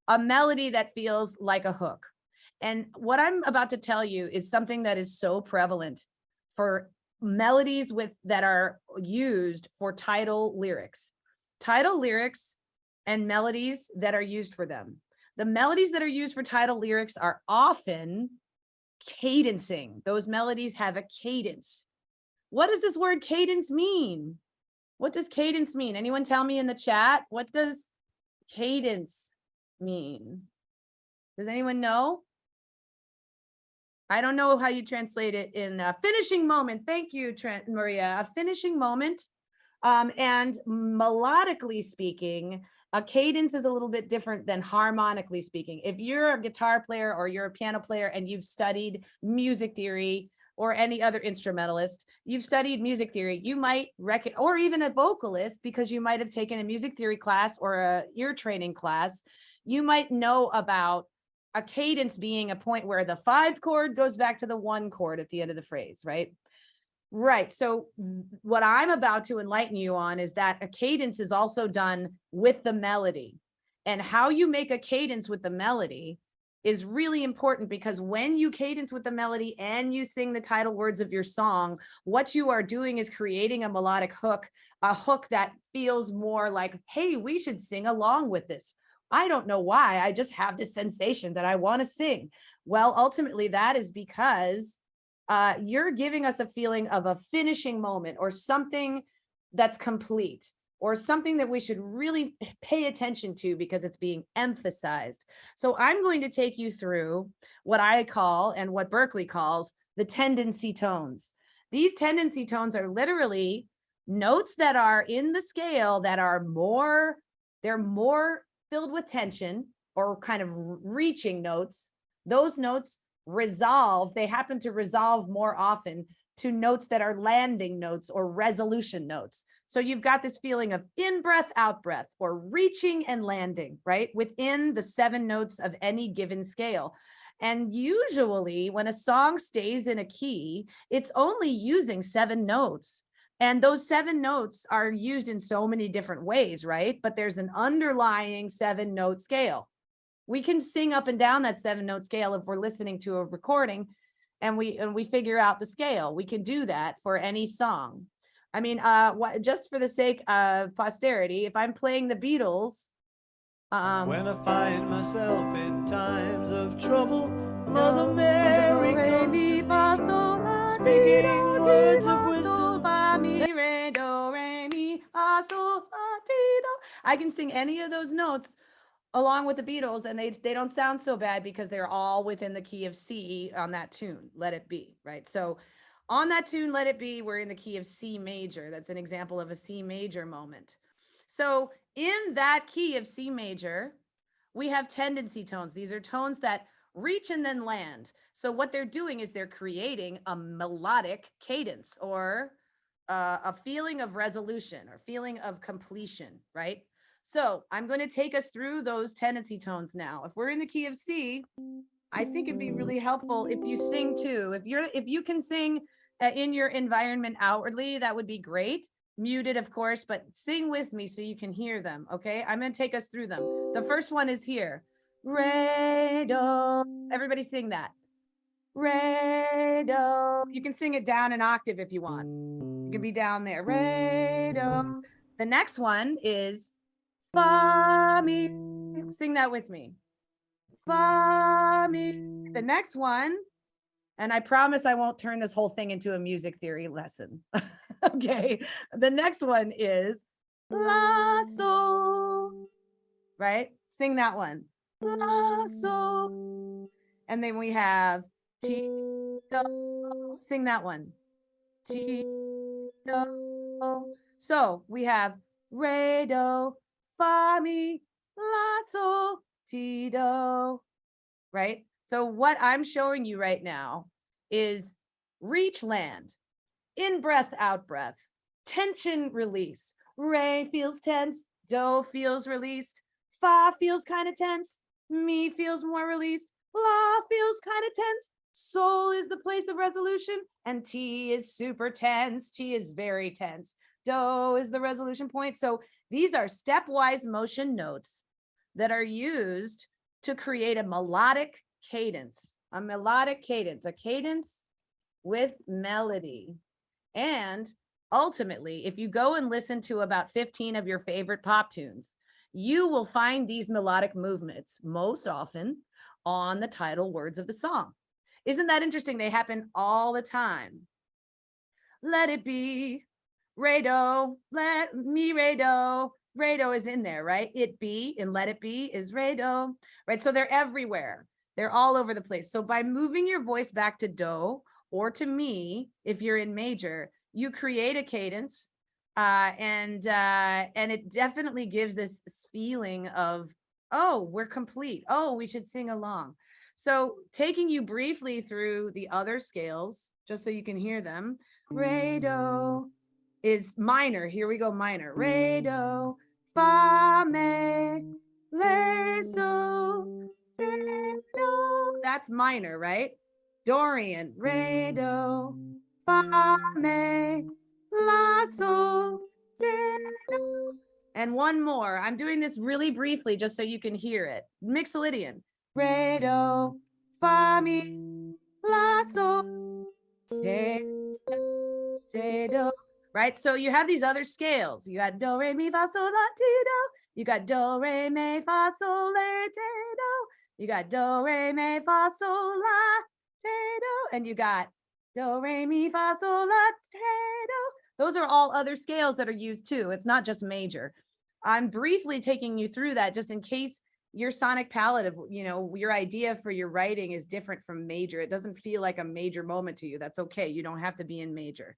a melody that feels like a hook. And what I'm about to tell you is something that is so prevalent for melodies that are used for title lyrics. Title lyrics and melodies that are used for them. The melodies that are used for title lyrics are often cadencing. Those melodies have a cadence. What does this word cadence mean? What does cadence mean? Anyone tell me in the chat? What does cadence mean? Does anyone know? I don't know how you translate it in a finishing moment. Thank you, Maria. A finishing moment. And melodically speaking, a cadence is a little bit different than harmonically speaking. If you're a guitar player or you're a piano player and you've studied music theory, or any other instrumentalist, you've studied music theory, you might or even a vocalist, because you might have taken a music theory class or a ear training class, you might know about a cadence being a point where the 5 chord goes back to the 1 chord at the end of the phrase, right? Right. So what I'm about to enlighten you on is that a cadence is also done with the melody, and how you make a cadence with the melody is really important, because when you cadence with the melody and you sing the title words of your song, what you are doing is creating a melodic hook, a hook that feels more like, hey, we should sing along with this. I don't know why, I just have this sensation that I want to sing. Well, ultimately that is because you're giving us a feeling of a finishing moment, or something that's complete, or something that we should really pay attention to because it's being emphasized. So I'm going to take you through what I call, and what Berklee calls, the tendency tones. These tendency tones are literally notes that are in the scale that are they're more filled with tension, or kind of reaching notes. Those notes resolve, they happen to resolve more often to notes that are landing notes or resolution notes. So you've got this feeling of in breath, out breath, or reaching and landing, right? Within the 7 notes of any given scale. And usually when a song stays in a key, it's only using 7 notes. And those 7 notes are used in so many different ways, right? But there's an underlying 7-note scale. We can sing up and down that 7-note scale if we're listening to a recording and we figure out the scale. We can do that for any song. I mean, just for the sake of posterity, if I'm playing the Beatles, when I find myself in times of trouble, Mother Mary comes to me, speaking words of wisdom. I can sing any of those notes along with the Beatles, and they don't sound so bad because they're all within the key of C on that tune, Let It Be, right? So on that tune, Let It Be, we're in the key of C major. That's an example of a C major moment. So in that key of C major, we have tendency tones. These are tones that reach and then land. So what they're doing is they're creating a melodic cadence, or a feeling of resolution, or feeling of completion, right? So I'm going to take us through those tendency tones now. If we're in the key of C, I think it'd be really helpful if you sing too. If you can sing in your environment outwardly, that would be great. Muted, of course, but sing with me so you can hear them. Okay, I'm going to take us through them. The first one is here. Re, do. Everybody sing that. Re, do. You can sing it down an octave if you want. You can be down there. Re, do. The next one is fa, mi. Sing that with me. Fa, mi. The next one, and I promise I won't turn this whole thing into a music theory lesson. Okay. The next one is la, sol. Right? Sing that one. La, sol. And then we have ti, do. Sing that one. Ti, do. So we have re, do, fa, mi, la, sol, ti, do. Right? So what I'm showing you right now is reach, land, in breath, out breath, tension, release. Re feels tense, do feels released, fa feels kind of tense, mi feels more released, la feels kind of tense, sol is the place of resolution, and ti is super tense, ti is very tense, do is the resolution point. So these are stepwise motion notes that are used to create a melodic cadence, a cadence with melody. And ultimately, if you go and listen to about 15 of your favorite pop tunes, you will find these melodic movements most often on the title words of the song. Isn't that interesting? They happen all the time. Let it be, re, do, let me, re, do. Re, do is in there, right? It be in Let It Be is re, do, right? So they're everywhere. They're all over the place. So by moving your voice back to do or to mi, if you're in major, you create a cadence, and it definitely gives this feeling of, oh, we're complete. Oh, we should sing along. So taking you briefly through the other scales, just so you can hear them. Re, do is minor. Here we go, minor. Re, do, fa, me, le, so, do. That's minor, right? Dorian, re, do, fa, me, la, so, do. And one more. I'm doing this really briefly just so you can hear it. Mixolydian. re, do, fa, mi, la, sol, do, right? So you have these other scales. You got do, re, mi, fa, sol, la, ti, do. You got do, re, mi, fa, sol, la, ti, do. You got do, re, mi, fa, sol, la, ti, do. And you got do, re, mi, fa, sol, la, ti, do. Those are all other scales that are used too. It's not just major. I'm briefly taking you through that just in case your sonic palette of, your idea for your writing is different from major. It doesn't feel like a major moment to you. That's okay. You don't have to be in major.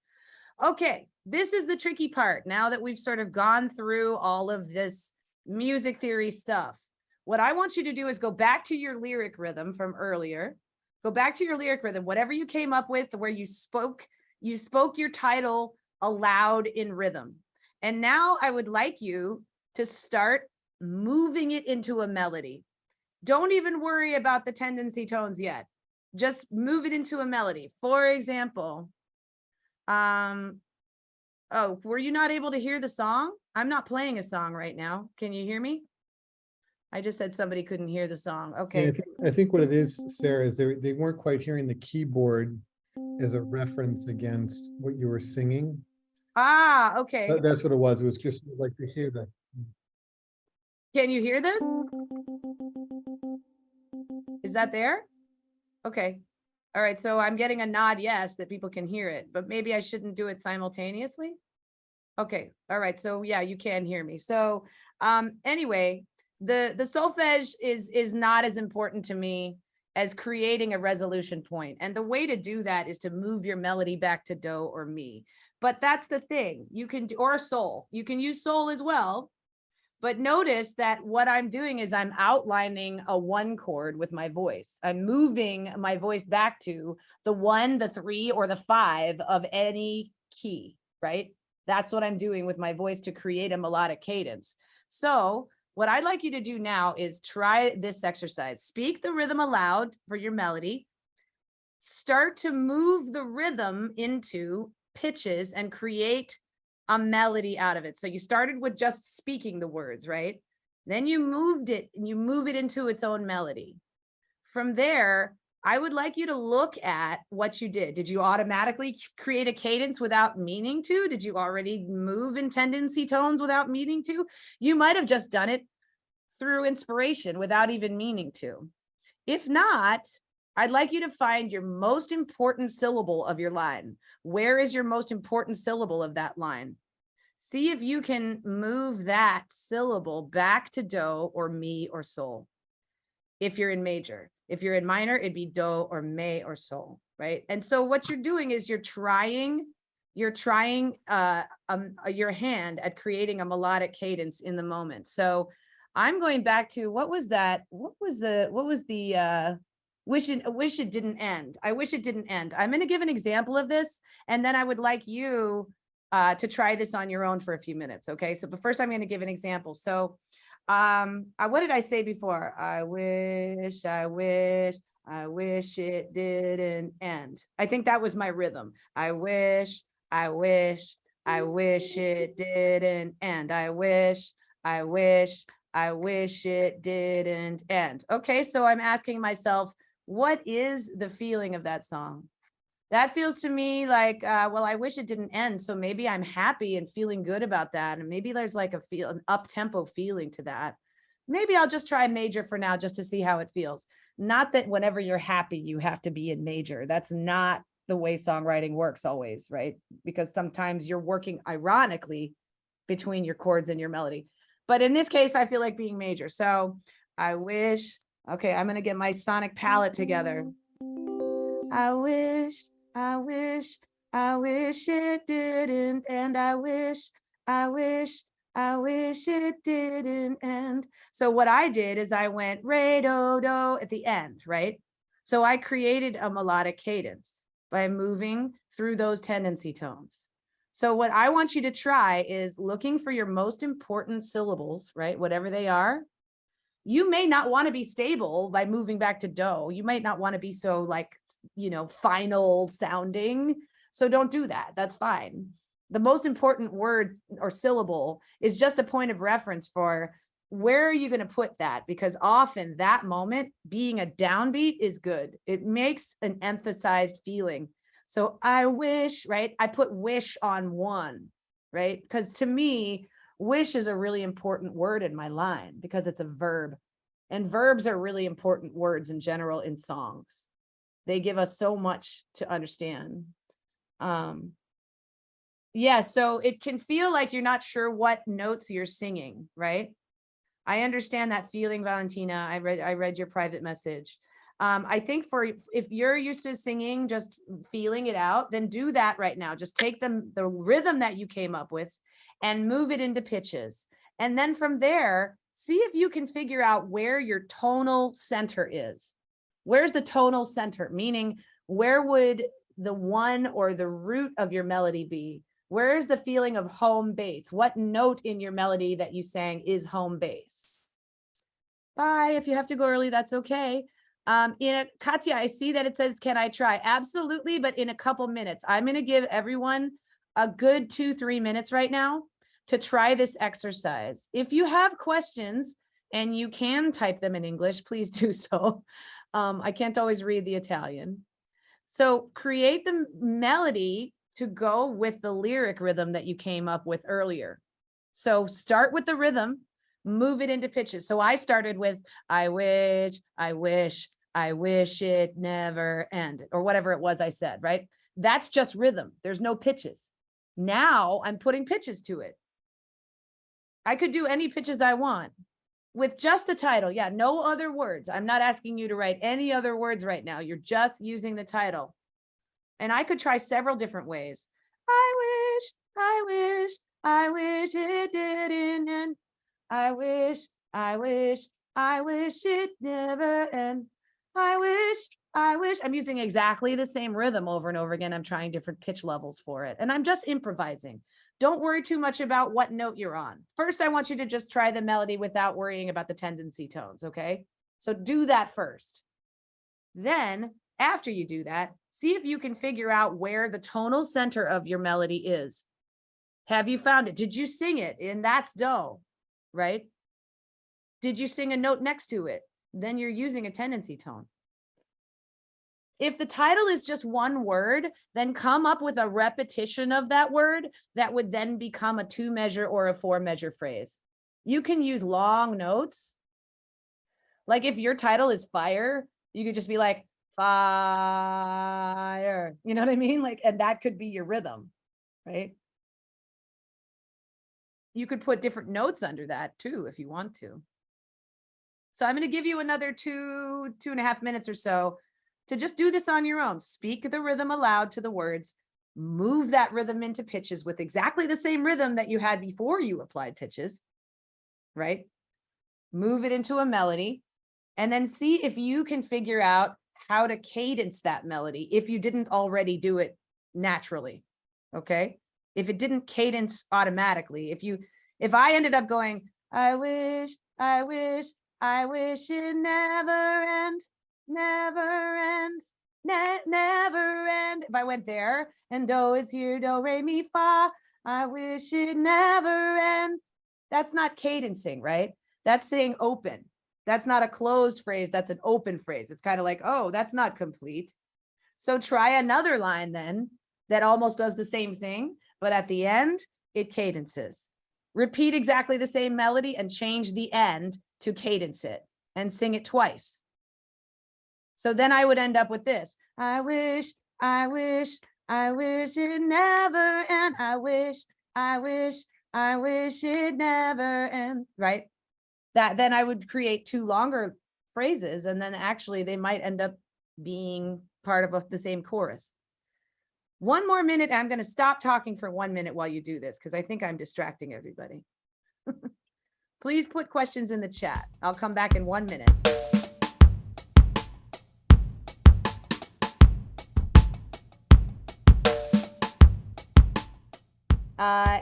Okay, this is the tricky part. Now that we've sort of gone through all of this music theory stuff, what I want you to do is go back to your lyric rhythm from earlier. Go back to your lyric rhythm, whatever you came up with, where you spoke your title aloud in rhythm. And now I would like you to start moving it into a melody. Don't even worry about the tendency tones yet. Just move it into a melody. For example, oh, were you not able to hear the song? I'm not playing a song right now. Can you hear me? I just said somebody couldn't hear the song. Okay. Yeah, I think what it is, Sarah, is they weren't quite hearing the keyboard as a reference against what you were singing. Ah, okay. That's what it was. It was just like to hear that. Can you hear this? Is that there? Okay. All right. So I'm getting a nod yes that people can hear it, but maybe I shouldn't do it simultaneously. Okay. All right. So yeah, you can hear me. So anyway, the solfege is not as important to me as creating a resolution point. And the way to do that is to move your melody back to do or mi. But that's the thing. You can do, or sol. You can use sol as well. But notice that what I'm doing is I'm outlining a 1 chord with my voice. I'm moving my voice back to the 1, the 3, or the 5 of any key, right? That's what I'm doing with my voice to create a melodic cadence. So what I'd like you to do now is try this exercise. Speak the rhythm aloud for your melody. Start to move the rhythm into pitches and create a melody out of it. So you started with just speaking the words, right? Then you moved it and you move it into its own melody. From there, I would like you to look at what you did. Did you automatically create a cadence without meaning to? Did you already move in tendency tones without meaning to? You might have just done it through inspiration without even meaning to. If not, I'd like you to find your most important syllable of your line. Where is your most important syllable of that line? See if you can move that syllable back to do or mi or sol. If you're in major, if you're in minor, it'd be do or me or sol, right? And so what you're doing is you're trying your hand at creating a melodic cadence in the moment. So I'm going back to, what was that? What was the wish it didn't end. I wish it didn't end. I'm going to give an example of this, and then I would like you to try this on your own for a few minutes. Okay. So, but first I'm going to give an example. So, what did I say before? I wish it didn't end. I think that was my rhythm. I wish it didn't end. I wish it didn't end. Okay. So I'm asking myself, what is the feeling of that song? That feels to me like, well, I wish it didn't end. So maybe I'm happy and feeling good about that. And maybe there's like an up-tempo feeling to that. Maybe I'll just try major for now just to see how it feels. Not that whenever you're happy, you have to be in major. That's not the way songwriting works always, right? Because sometimes you're working ironically between your chords and your melody. But in this case, I feel like being major. So I wish, okay, I'm going to get my sonic palette together. I wish it didn't end. I wish it didn't end. So what I did is I went re, do, do at the end, right? So I created a melodic cadence by moving through those tendency tones. So what I want you to try is looking for your most important syllables, right? Whatever they are. You may not want to be stable by moving back to do. You might not want to be so like, final sounding. So don't do that. That's fine. The most important word or syllable is just a point of reference for where are you going to put that? Because often that moment being a downbeat is good. It makes an emphasized feeling. So I wish, right? I put wish on one, right? Because to me, wish is a really important word in my line because it's a verb. And verbs are really important words in general in songs. They give us so much to understand. Yeah, so it can feel like you're not sure what notes you're singing, right? I understand that feeling, Valentina. I read your private message. I think if you're used to singing, just feeling it out, then do that right now. Just take the rhythm that you came up with and move it into pitches. And then from there, see if you can figure out where your tonal center is. Where's the tonal center? Meaning, where would the one or the root of your melody be? Where's the feeling of home base? What note in your melody that you sang is home base? Bye. If you have to go early, that's okay. Katya, I see that it says, can I try? Absolutely, but in a couple minutes. I'm going to give everyone a good 2-3 minutes right now to try this exercise. If you have questions and you can type them in English, please do so. I can't always read the Italian. So create the melody to go with the lyric rhythm that you came up with earlier. So start with the rhythm, move it into pitches. So I started with, I wish, I wish, I wish it never ended, or whatever it was I said, right? That's just rhythm. There's no pitches. Now I'm putting pitches to it. I could do any pitches I want with just the title. Yeah, no other words. I'm not asking you to write any other words right now. You're just using the title. And I could try several different ways. I wish, I wish, I wish it didn't end. I wish, I wish, I wish it never end. I wish. I'm using exactly the same rhythm over and over again. I'm trying different pitch levels for it. And I'm just improvising. Don't worry too much about what note you're on. First, I want you to just try the melody without worrying about the tendency tones, okay? So do that first. Then, after you do that, see if you can figure out where the tonal center of your melody is. Have you found it? Did you sing it? And that's do, right? Did you sing a note next to it? Then you're using a tendency tone. If the title is just one word, then come up with a repetition of that word that would then become a 2-measure or a 4-measure phrase. You can use long notes. Like if your title is fire, you could just be like, fire, you know what I mean? Like, and that could be your rhythm, right? You could put different notes under that too, if you want to. So I'm going to give you another 2.5 minutes or so to just do this on your own. Speak the rhythm aloud to the words, move that rhythm into pitches with exactly the same rhythm that you had before you applied pitches, right? Move it into a melody, and then see if you can figure out how to cadence that melody if you didn't already do it naturally, okay? If it didn't cadence automatically, if I ended up going, I wish, I wish, I wish it never end, never end, never end. If I went there and do is here, do, re, mi, fa, I wish it never ends. That's not cadencing, right? That's saying open. That's not a closed phrase. That's an open phrase. It's kind of like, oh, that's not complete. So try another line then that almost does the same thing, but at the end, it cadences. Repeat exactly the same melody and change the end to cadence it and sing it twice. So then I would end up with this. I wish, I wish, I wish it never end. I wish, I wish, I wish it never end, right? That then I would create 2 longer phrases, and then actually they might end up being part of the same chorus. 1 more minute. I'm going to stop talking for 1 minute while you do this, because I think I'm distracting everybody. Please put questions in the chat. I'll come back in 1 minute.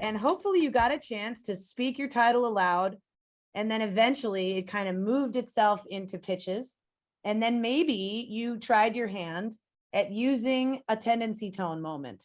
And hopefully you got a chance to speak your title aloud. And then eventually it kind of moved itself into pitches. And then maybe you tried your hand at using a tendency tone moment.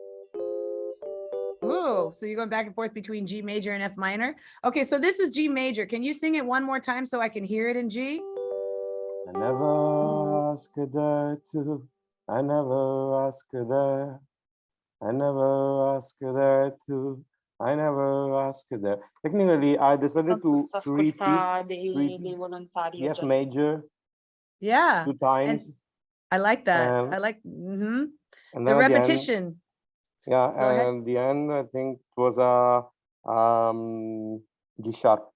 Oh, so you're going back and forth between G major and F minor. Okay, so this is G major. Can you sing it one more time so I can hear it in G? I never asked her to. I never asked her. I never asked her to. I never asked her. Technically, I decided to repeat dei volontari. the F major Yeah, 2 times, I like that. And- I like and the then at the end, repetition. yeah, Go ahead. and the end, I think it was a G sharp.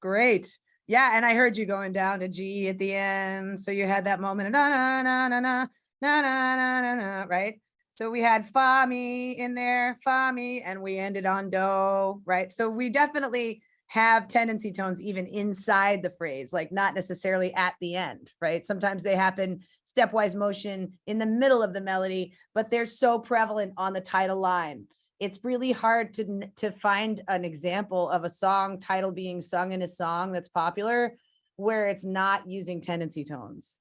Great. Yeah, and I heard you going down to G at the end. So you had that moment of na na na na na na na na na na, right? So we had fa mi in there, fa mi, and we ended on do, right? So we definitely have tendency tones even inside the phrase, like not necessarily at the end, right? Sometimes they happen stepwise motion in the middle of the melody, but they're so prevalent on the title line. It's really hard to find an example of a song title being sung in a song that's popular where it's not using tendency tones.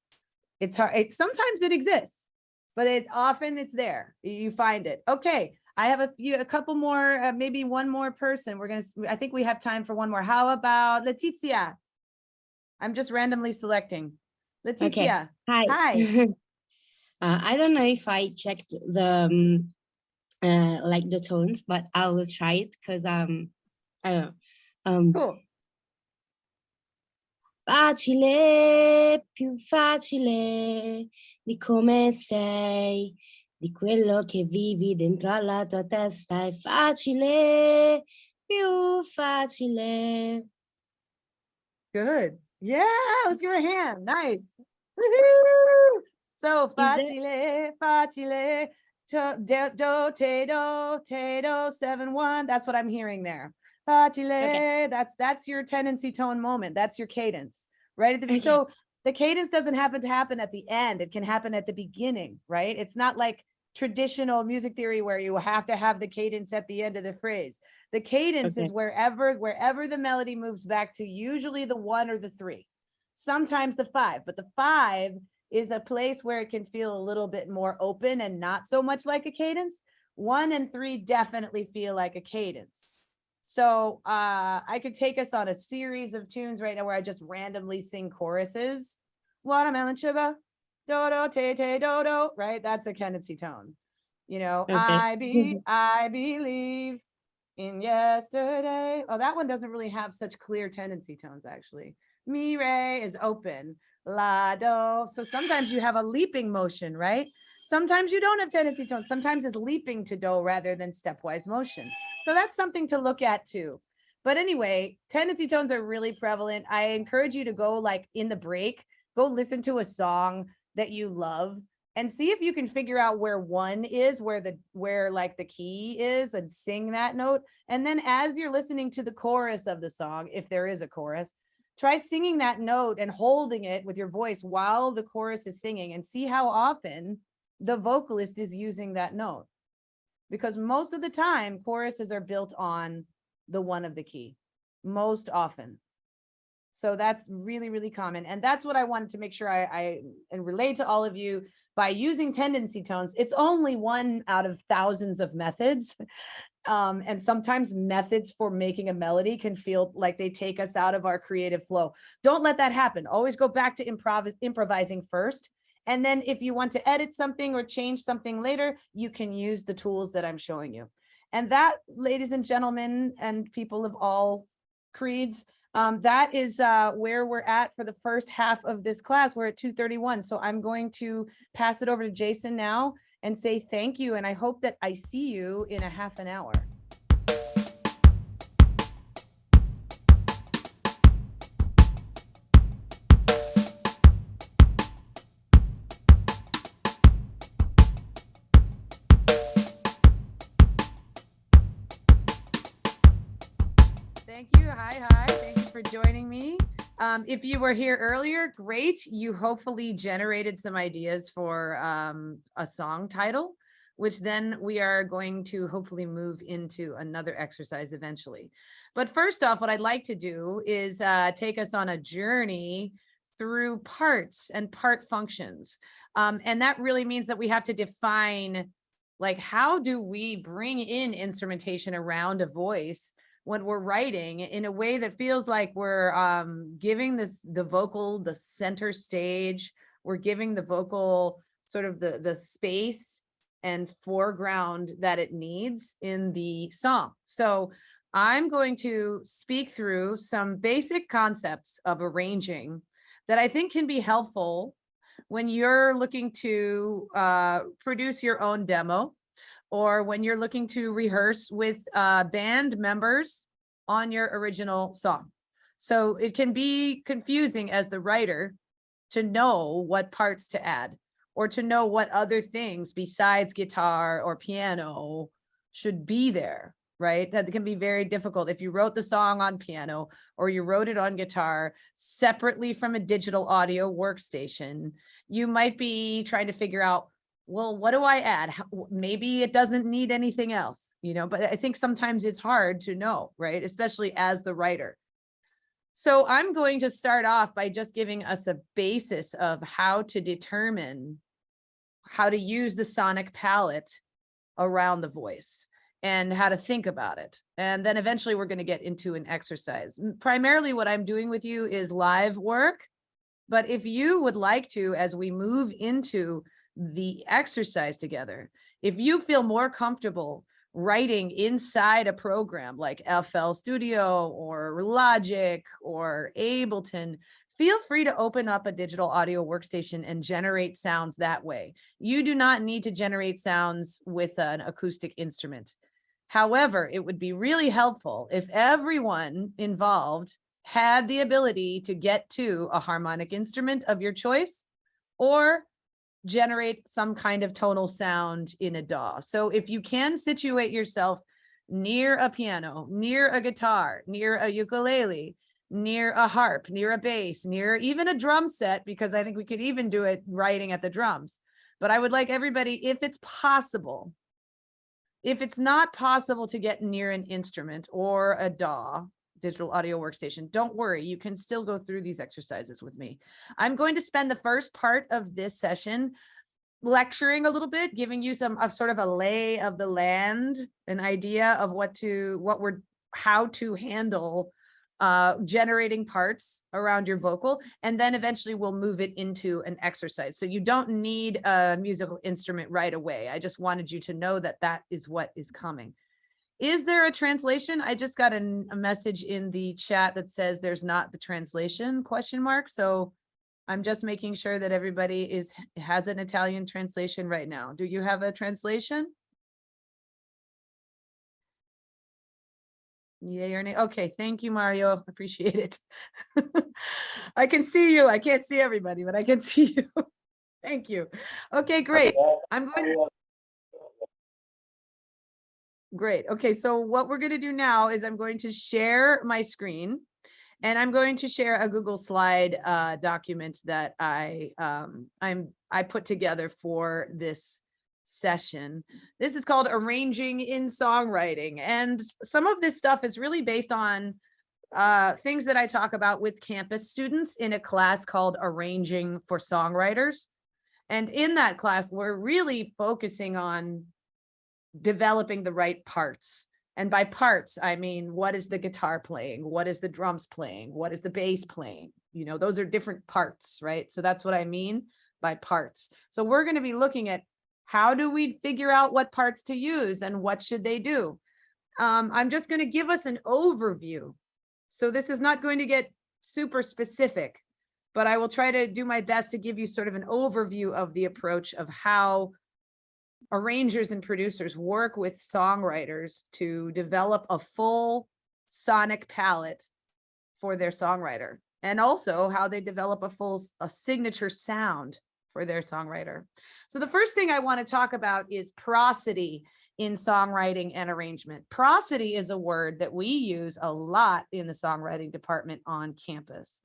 It's hard. Sometimes it exists, but it's there. You find it. Okay. I have a couple more, maybe one more person. I think we have time for one more. How about Letizia? I'm just randomly selecting. Letizia. Hi. Hi. I don't know if I checked the like the tones, but I will try it because I don't know. Cool. Facile, più facile di come sei, di quello che vivi dentro alla tua testa. È facile, più facile. Good. Yeah, let's give her a hand. Nice. Woohoo! So facile, facile, do, te, do, 7-1. That's what I'm hearing there. Facile, Okay. that's your tendency tone moment. That's your cadence, right? So the cadence doesn't happen to happen at the end. It can happen at the beginning, right? It's not like traditional music theory where you have to have the cadence at the end of the phrase. The cadence is wherever the melody moves back to, usually the 1 or the 3, sometimes the 5, but the 5 is a place where it can feel a little bit more open and not so much like a cadence. 1 and 3 definitely feel like a cadence. So I could take us on a series of tunes right now where I just randomly sing choruses. Watermelon sugar, do do te te do do, right? That's a tendency tone. You know, I believe in yesterday. Oh, that one doesn't really have such clear tendency tones actually. Mi re is open. La do. So sometimes you have a leaping motion, right? Sometimes you don't have tendency tones. Sometimes it's leaping to do rather than stepwise motion. So that's something to look at too. But anyway, tendency tones are really prevalent. I encourage you to go, like, in the break, go listen to a song that you love and see if you can figure out where 1 is, where like the key is, and sing that note. And then as you're listening to the chorus of the song, if there is a chorus, try singing that note and holding it with your voice while the chorus is singing, and see how often the vocalist is using that note. Because most of the time, choruses are built on the 1 of the key, most often. So that's really, really common. And that's what I wanted to make sure I relate to all of you by using tendency tones. It's only 1 out of thousands of methods. And sometimes methods for making a melody can feel like they take us out of our creative flow. Don't let that happen. Always go back to improvising first. And then if you want to edit something or change something later, you can use the tools that I'm showing you. And that, ladies and gentlemen, and people of all creeds, that is where we're at for the first half of this class. We're at 2:31. So I'm going to pass it over to Jason now and say thank you. And I hope that I see you in a half an hour. Thank you. Hi. Thank you for joining me. If you were here earlier, great. You hopefully generated some ideas for a song title, which then we are going to hopefully move into another exercise eventually. But first off, what I'd like to do is take us on a journey through parts and part functions. And that really means that we have to define Like, how do we bring in instrumentation around a voice when we're writing in a way that feels like we're giving the vocal the center stage, we're giving the vocal sort of the space and foreground that it needs in the song. So I'm going to speak through some basic concepts of arranging that I think can be helpful when you're looking to produce your own demo, or when you're looking to rehearse with band members on your original song. So it can be confusing as the writer to know what parts to add, or to know what other things besides guitar or piano should be there, right? That can be very difficult. If you wrote the song on piano or you wrote it on guitar separately from a digital audio workstation, you might be trying to figure out, well, what do I add? Maybe it doesn't need anything else, but I think sometimes it's hard to know, right? Especially as the writer. So I'm going to start off by just giving us a basis of how to determine how to use the sonic palette around the voice and how to think about it. And then eventually we're going to get into an exercise. Primarily what I'm doing with you is live work, but if you would like to, as we move into the exercise together, if you feel more comfortable writing inside a program like FL Studio or Logic or Ableton, feel free to open up a digital audio workstation and generate sounds that way. You do not need to generate sounds with an acoustic instrument. However, it would be really helpful if everyone involved had the ability to get to a harmonic instrument of your choice, or generate some kind of tonal sound in a DAW. So if you can situate yourself near a piano, near a guitar, near a ukulele, near a harp, near a bass, near even a drum set, because I think we could even do it writing at the drums. But I would like everybody, if it's possible, if it's not possible to get near an instrument or a DAW, digital audio workstation, don't worry, you can still go through these exercises with me. I'm going to spend the first part of this session lecturing a little bit, giving you a sort of a lay of the land, an idea of how to handle generating parts around your vocal, and then eventually we'll move it into an exercise. So you don't need a musical instrument right away. I just wanted you to know that that is what is coming. Is there a translation? I just got a message in the chat that says there's not the translation ? So I'm just making sure that everybody has an Italian translation right now. Do you have a translation? Yay or nay? Okay, thank you, Mario. Appreciate it. I can see you. I can't see everybody, but I can see you. Thank you. Okay, great. Great. Okay, so what we're going to do now is I'm going to share my screen, and I'm going to share a Google Slide document that I put together for this session. This is called Arranging in Songwriting, and some of this stuff is really based on things that I talk about with campus students in a class called Arranging for Songwriters. And in that class, we're really focusing on developing the right parts. And by parts, I mean, what is the guitar playing? What is the drums playing? What is the bass playing? Those are different parts, right? So that's what I mean by parts. So we're going to be looking at how do we figure out what parts to use and what should they do? I'm just going to give us an overview. So this is not going to get super specific, but I will try to do my best to give you sort of an overview of the approach of how arrangers and producers work with songwriters to develop a full sonic palette for their songwriter, and also how they develop a signature sound for their songwriter. So the first thing I want to talk about is prosody in songwriting and arrangement. Prosody is a word that we use a lot in the songwriting department on campus.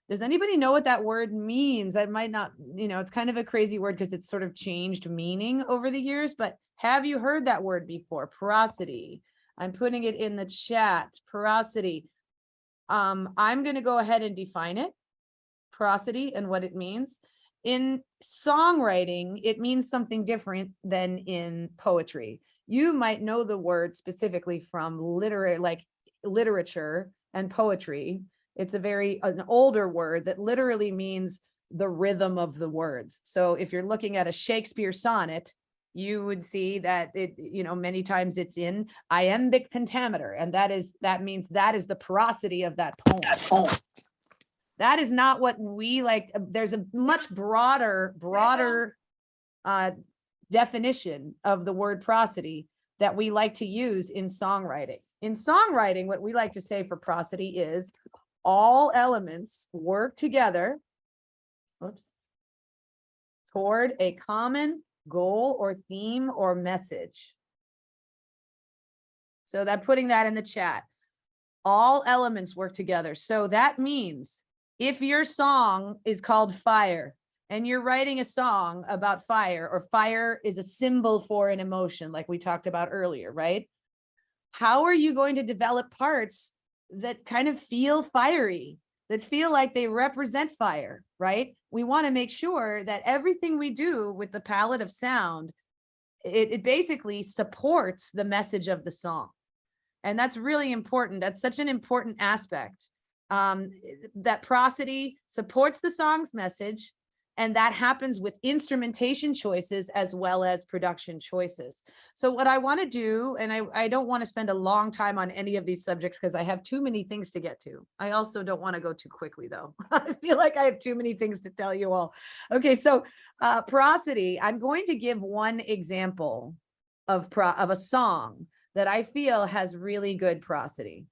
Does anybody know what that word means? I might not, it's kind of a crazy word because it's sort of changed meaning over the years, but have you heard that word before? Prosody. I'm putting it in the chat. Prosody. I'm going to go ahead and define it, prosody, and what it means. In songwriting, it means something different than in poetry. You might know the word specifically from literature and poetry. It's an older word that literally means the rhythm of the words. So if you're looking at a Shakespeare sonnet, you would see that it, many times it's in iambic pentameter, and that means that is the prosody of that poem. That is not what we like. There's a much broader definition of the word prosody that we like to use in songwriting. In songwriting, what we like to say for prosody is all elements work together, toward a common goal or theme or message. So that putting that in the chat, all elements work together. So that means if your song is called Fire and you're writing a song about fire, or fire is a symbol for an emotion, like we talked about earlier, right? How are you going to develop parts that kind of feel fiery, that feel like they represent fire, right? We want to make sure that everything we do with the palette of sound, it basically supports the message of the song. And that's really important. That's such an important aspect. That prosody supports the song's message, and that happens with instrumentation choices as well as production choices. So what I want to do, and I don't want to spend a long time on any of these subjects because I have too many things to get to. I also don't want to go too quickly though. I feel like I have too many things to tell you all. Okay, so prosody, I'm going to give one example of a song that I feel has really good prosody.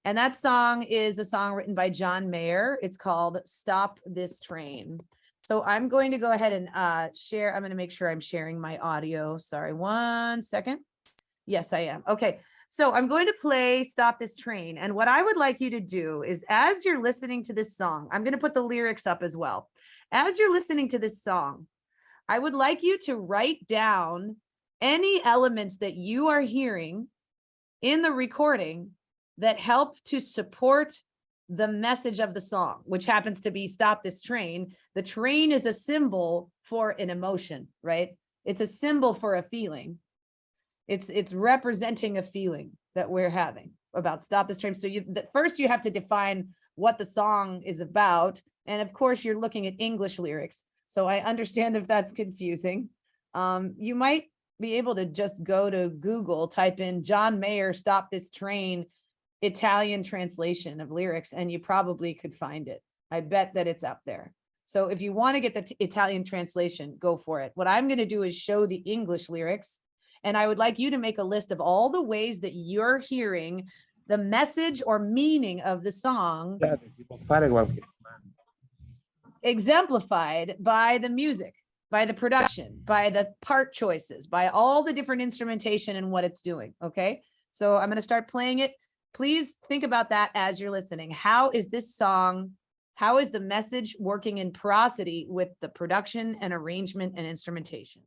And that song is a song written by John Mayer. It's called Stop This Train. So I'm going to go ahead and share. I'm going to make sure I'm sharing my audio. Sorry, 1 second. Yes, I am. Okay, so I'm going to play Stop This Train. And what I would like you to do is, as you're listening to this song, I'm going to put the lyrics up as well. As you're listening to this song, I would like you to write down any elements that you are hearing in the recording that help to support the message of the song, which happens to be Stop This Train. The train is a symbol for an emotion, right? It's a symbol for a feeling. It's representing a feeling that we're having about Stop This Train. So first you have to define what the song is about. And of course you're looking at English lyrics. So I understand if that's confusing. You might be able to just go to Google, type in John Mayer, Stop This Train, Italian translation of lyrics, and you probably could find it. I bet that it's up there. So if you want to get the Italian translation, go for it. What I'm going to do is show the English lyrics, and I would like you to make a list of all the ways that you're hearing the message or meaning of the song exemplified by the music, by the production, by the part choices, by all the different instrumentation and what it's doing. Okay, so I'm going to start playing it. Please think about that as you're listening. How is this song, how is the message working in prosody with the production and arrangement and instrumentation?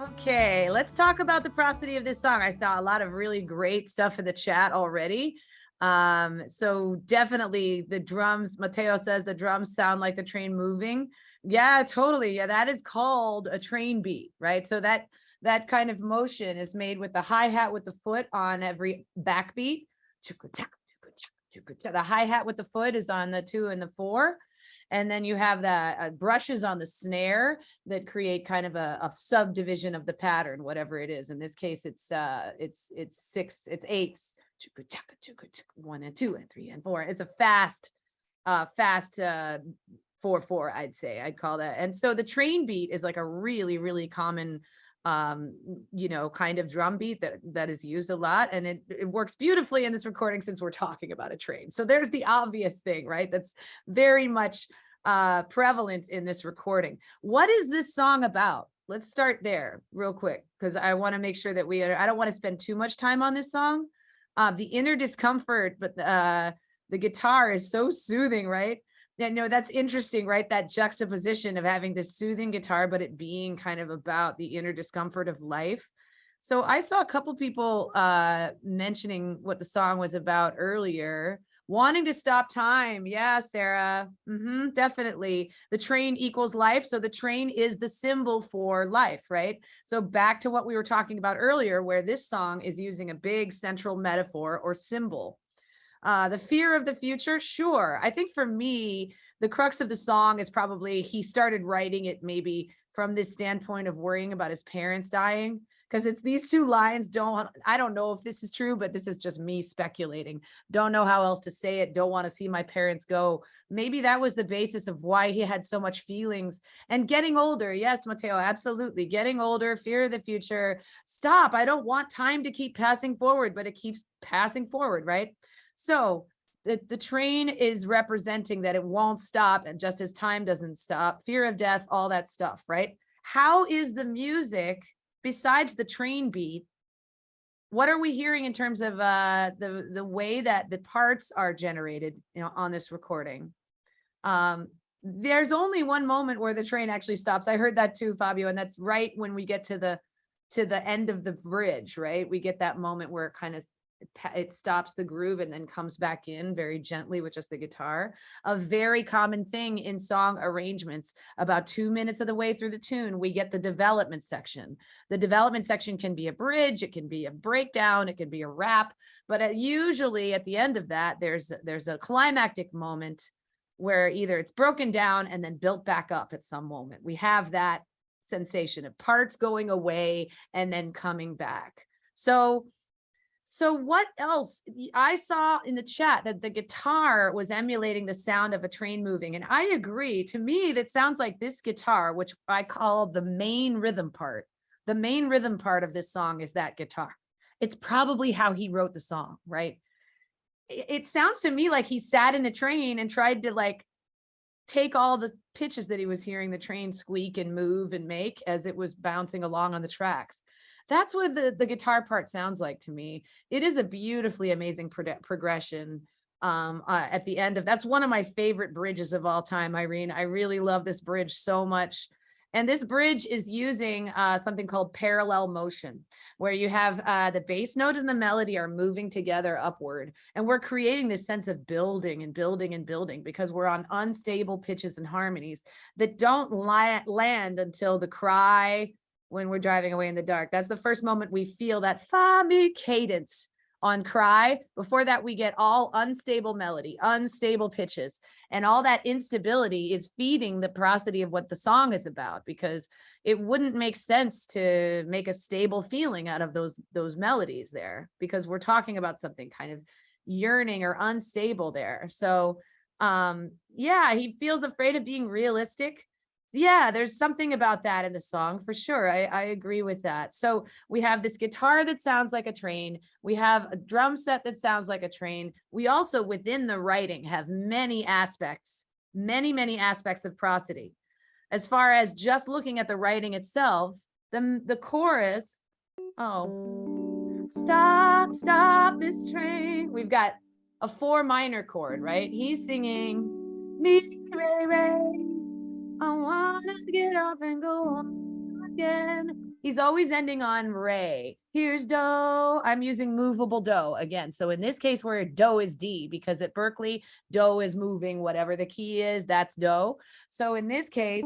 Okay, let's talk about the prosody of this song. I saw a lot of really great stuff in the chat already. So definitely the drums, Mateo says the drums sound like the train moving. Yeah, totally. Yeah, that is called a train beat, right? So that kind of motion is made with the hi-hat with the foot on every backbeat. The hi-hat with the foot is on the 2 and the 4. And then you have the brushes on the snare that create kind of a subdivision of the pattern, whatever it is. In this case, it's 8s. 1 and 2 and 3 and 4. It's a fast 4/4, I'd say. I'd call that. And so the train beat is like a really, really common kind of drum beat that is used a lot, and it works beautifully in this recording since we're talking about a train. So there's the obvious thing, right? That's very much prevalent in this recording. What is this song about? Let's start there real quick, because I want to make sure that I don't want to spend too much time on this song. The inner discomfort, but the guitar is so soothing, right? Yeah, no, that's interesting, right? That juxtaposition of having this soothing guitar, but it being kind of about the inner discomfort of life. So I saw a couple people mentioning what the song was about earlier. Wanting to stop time. Yeah, Sarah. Definitely. The train equals life. So the train is the symbol for life, right? So back to what we were talking about earlier, where this song is using a big central metaphor or symbol. The fear of the future. Sure. I think for me, the crux of the song is probably he started writing it maybe from this standpoint of worrying about his parents dying. Because it's these two lines. I don't know if this is true, but this is just me speculating. Don't know how else to say it. Don't want to see my parents go. Maybe that was the basis of why he had so much feelings. And getting older. Yes, Mateo, absolutely. Getting older, fear of the future. Stop. I don't want time to keep passing forward, but it keeps passing forward, right? So the train is representing that it won't stop, and just as time doesn't stop, fear of death, all that stuff, right? How is the music, besides the train beat, what are we hearing in terms of the way that the parts are generated, you know, on this recording? There's only one moment where the train actually stops. I heard that too, Fabio, and that's right when we get to the end of the bridge, right? We get that moment where it stops the groove and then comes back in very gently with just the guitar. A very common thing in song arrangements. About 2 minutes of the way through the tune, we get the development section. The development section can be a bridge, it can be a breakdown, it can be a rap, but usually at the end of that, there's a climactic moment where either it's broken down and then built back up at some moment. We have that sensation of parts going away and then coming back. So what else? I saw in the chat that the guitar was emulating the sound of a train moving. And I agree. To me, that sounds like this guitar, which I call the main rhythm part. The main rhythm part of this song is that guitar. It's probably how he wrote the song, right? It sounds to me like he sat in a train and tried to like take all the pitches that he was hearing the train squeak and move and make as it was bouncing along on the tracks. That's what the guitar part sounds like to me. It is a beautifully amazing progression at the end of, that's one of my favorite bridges of all time, Irene. I really love this bridge so much. And this bridge is using something called parallel motion, where you have the bass note and the melody are moving together upward. And we're creating this sense of building and building and building because we're on unstable pitches and harmonies that don't land until the cry, when we're driving away in the dark. That's the first moment we feel that fa mi cadence on cry. Before that, we get all unstable melody, unstable pitches, and all that instability is feeding the prosody of what the song is about, because it wouldn't make sense to make a stable feeling out of those melodies there, because we're talking about something kind of yearning or unstable there. So yeah, he feels afraid of being realistic. Yeah, there's something about that in the song for sure. I agree with that. So we have this guitar that sounds like a train. We have a drum set that sounds like a train. We also, within the writing, have many aspects, many aspects of prosody. As far as just looking at the writing itself, the chorus, oh, stop this train. We've got a 4 minor chord, right? He's singing, me, Ray, Ray. I wanna get off and go on again. He's always ending on Ray. Here's Do. I'm using movable Do again. So in this case where Do is D, because at Berklee, Do is moving, whatever the key is, that's Do. So in this case,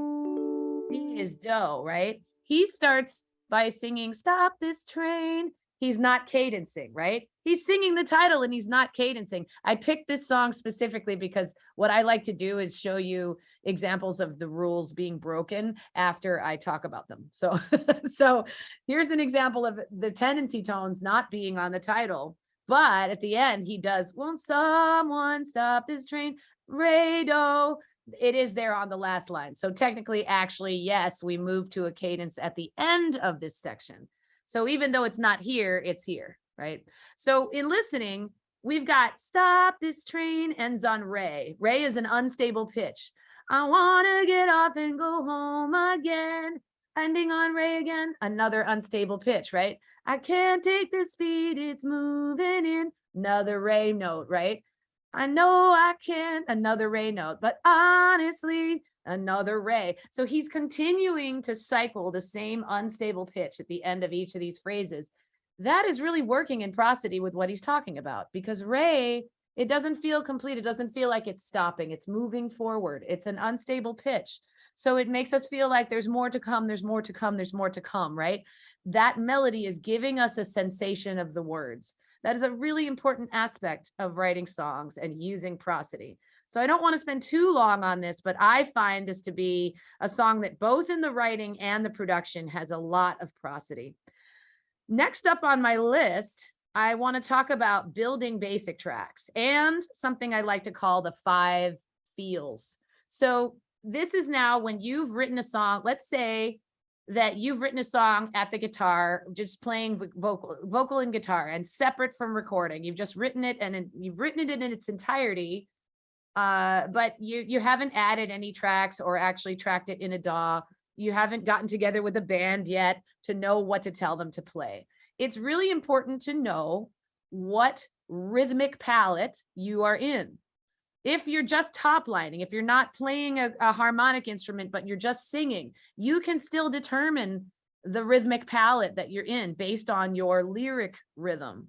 D is Do, right? He starts by singing, stop this train. He's not cadencing, right? He's singing the title and he's not cadencing. I picked this song specifically because what I like to do is show you examples of the rules being broken after I talk about them. So, so here's an example of the tendency tones not being on the title, but at the end he does, won't someone stop this train, Ray Do. It is there on the last line. So technically, actually, yes, we move to a cadence at the end of this section. So even though it's not here, it's here, right? So in listening, we've got stop this train ends on Ray. Ray is an unstable pitch. I want to get off and go home again. Ending on Ray again, another unstable pitch, right? I can't take the speed, it's moving in. Another Ray note, right? I know I can't, another Ray note, but honestly, another Ray. So he's continuing to cycle the same unstable pitch at the end of each of these phrases. That is really working in prosody with what he's talking about, because Ray It doesn't feel complete. It doesn't feel like it's stopping. It's moving forward. It's an unstable pitch. So it makes us feel like there's more to come, there's more to come, there's more to come, right? That melody is giving us a sensation of the words. That is a really important aspect of writing songs and using prosody. So I don't want to spend too long on this, but I find this to be a song that both in the writing and the production has a lot of prosody. Next up on my list, I want to talk about building basic tracks and something I like to call the 5 feels. So this is now when you've written a song, let's say that you've written a song at the guitar, just playing vocal and guitar and separate from recording. You've just written it and you've written it in its entirety, but you haven't added any tracks or actually tracked it in a DAW. You haven't gotten together with a band yet to know what to tell them to play. It's really important to know what rhythmic palette you are in. If you're just top lining, if you're not playing a harmonic instrument, but you're just singing, you can still determine the rhythmic palette that you're in based on your lyric rhythm.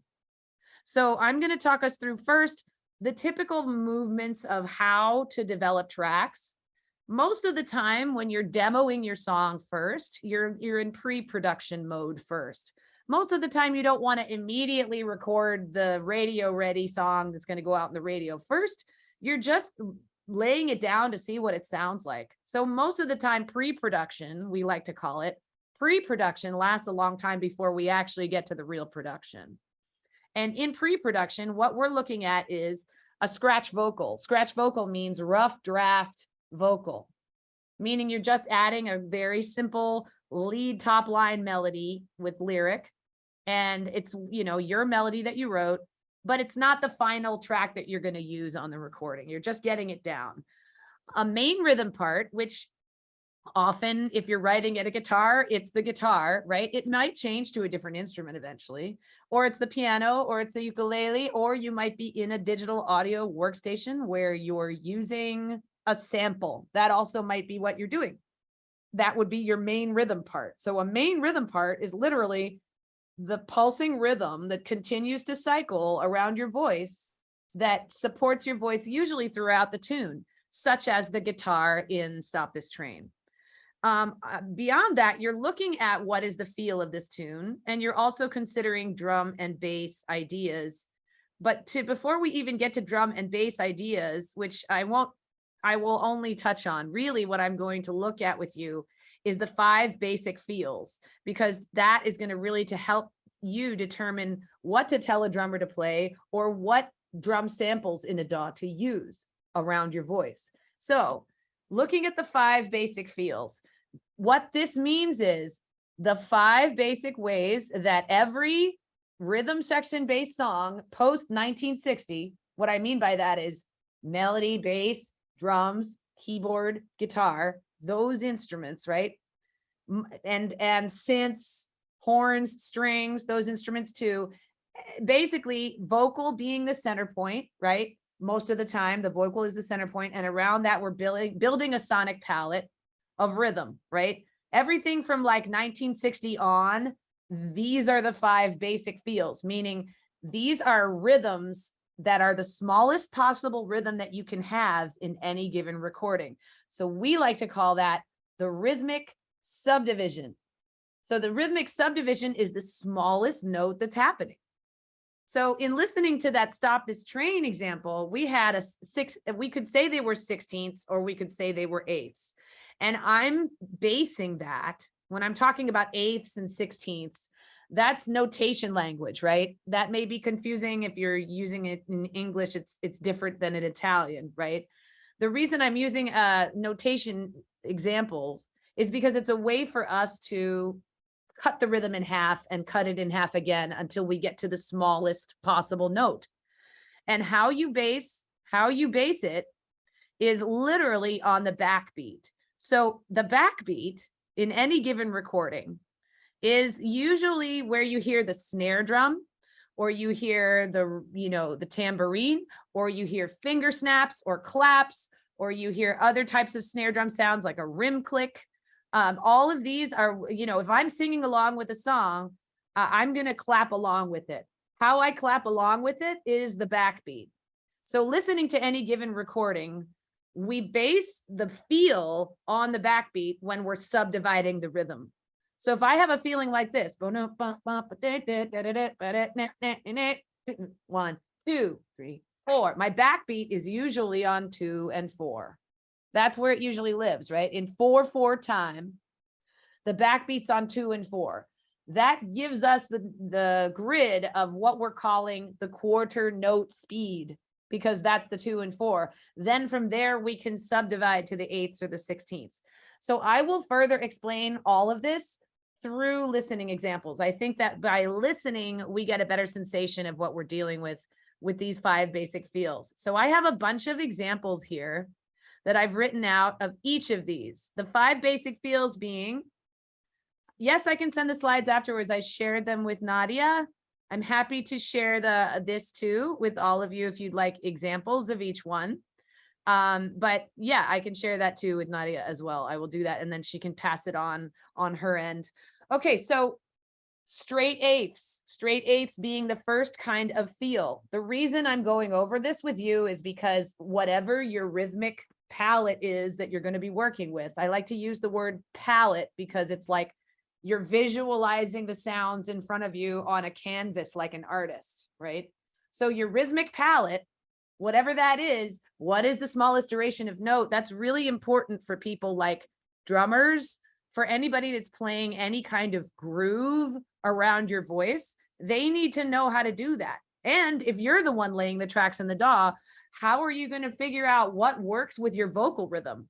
So I'm going to talk us through first the typical movements of how to develop tracks. Most of the time when you're demoing your song first, you're in pre-production mode first. Most of the time you don't want to immediately record the radio ready song that's going to go out in the radio first. You're just laying it down to see what it sounds like. So most of the time, pre-production, we like to call it, pre-production lasts a long time before we actually get to the real production. And in pre-production, what we're looking at is a scratch vocal. Scratch vocal means rough draft vocal, meaning you're just adding a very simple lead top line melody with lyric. And it's, your melody that you wrote, but it's not the final track that you're going to use on the recording. You're just getting it down. A main rhythm part, which often if you're writing at a guitar, it's the guitar, right? It might change to a different instrument eventually, or it's the piano, or it's the ukulele, or you might be in a digital audio workstation where you're using a sample. That also might be what you're doing. That would be your main rhythm part. So a main rhythm part is literally the pulsing rhythm that continues to cycle around your voice that supports your voice usually throughout the tune, such as the guitar in Stop This Train. Beyond that, you're looking at what is the feel of this tune, and you're also considering drum and bass ideas. But before we even get to drum and bass ideas, which I will only touch on, really what I'm going to look at with you is the 5 basic feels, because that is going to really to help you determine what to tell a drummer to play or what drum samples in a DAW to use around your voice. So looking at the 5 basic feels, what this means is the 5 basic ways that every rhythm section based song post 1960, what I mean by that is melody, bass, drums, keyboard, guitar, those instruments, right? And synths, horns, strings, those instruments too. Basically, vocal being the center point, right? Most of the time, the vocal is the center point, and around that, we're building a sonic palette of rhythm, right? Everything from like 1960 on, these are the 5 basic feels, meaning these are rhythms that are the smallest possible rhythm that you can have in any given recording. So we like to call that the rhythmic subdivision. So the rhythmic subdivision is the smallest note that's happening. So in listening to that Stop This Train example, we had we could say they were 16ths or we could say they were 8ths. And I'm basing that when I'm talking about 8ths and 16ths, that's notation language, right? That may be confusing if you're using it in English, it's different than in Italian, right? The reason I'm using notation examples is because it's a way for us to cut the rhythm in half and cut it in half again until we get to the smallest possible note. And how you base it is literally on the backbeat. So the backbeat in any given recording is usually where you hear the snare drum, or you hear the tambourine, or you hear finger snaps or claps, or you hear other types of snare drum sounds like a rim click. All of these are, if I'm singing along with a song, I'm going to clap along with it. How I clap along with it is the backbeat. So listening to any given recording, we base the feel on the backbeat when we're subdividing the rhythm. So if I have a feeling like this, 1, 2, 3, 4, my backbeat is usually on 2 and 4. That's where it usually lives, right? In 4/4 time, the backbeat's on 2 and 4. That gives us the grid of what we're calling the quarter note speed, because that's the 2 and 4. Then from there, we can subdivide to the 8ths or the 16ths. So I will further explain all of this through listening examples. I think that by listening, we get a better sensation of what we're dealing with these 5 basic feels. So I have a bunch of examples here that I've written out of each of these. The 5 basic feels being, yes, I can send the slides afterwards. I shared them with Nadia. I'm happy to share this too with all of you if you'd like examples of each one. But yeah, I can share that too with Nadia as well. I will do that, and then she can pass it on her end. Okay, so straight eighths being the first kind of feel. The reason I'm going over this with you is because whatever your rhythmic palette is that you're going to be working with, I like to use the word palette because it's like you're visualizing the sounds in front of you on a canvas like an artist, right? So your rhythmic palette, whatever that is, what is the smallest duration of note? That's really important for people like drummers, for anybody that's playing any kind of groove around your voice. They need to know how to do that. And if you're the one laying the tracks in the DAW, how are you going to figure out what works with your vocal rhythm?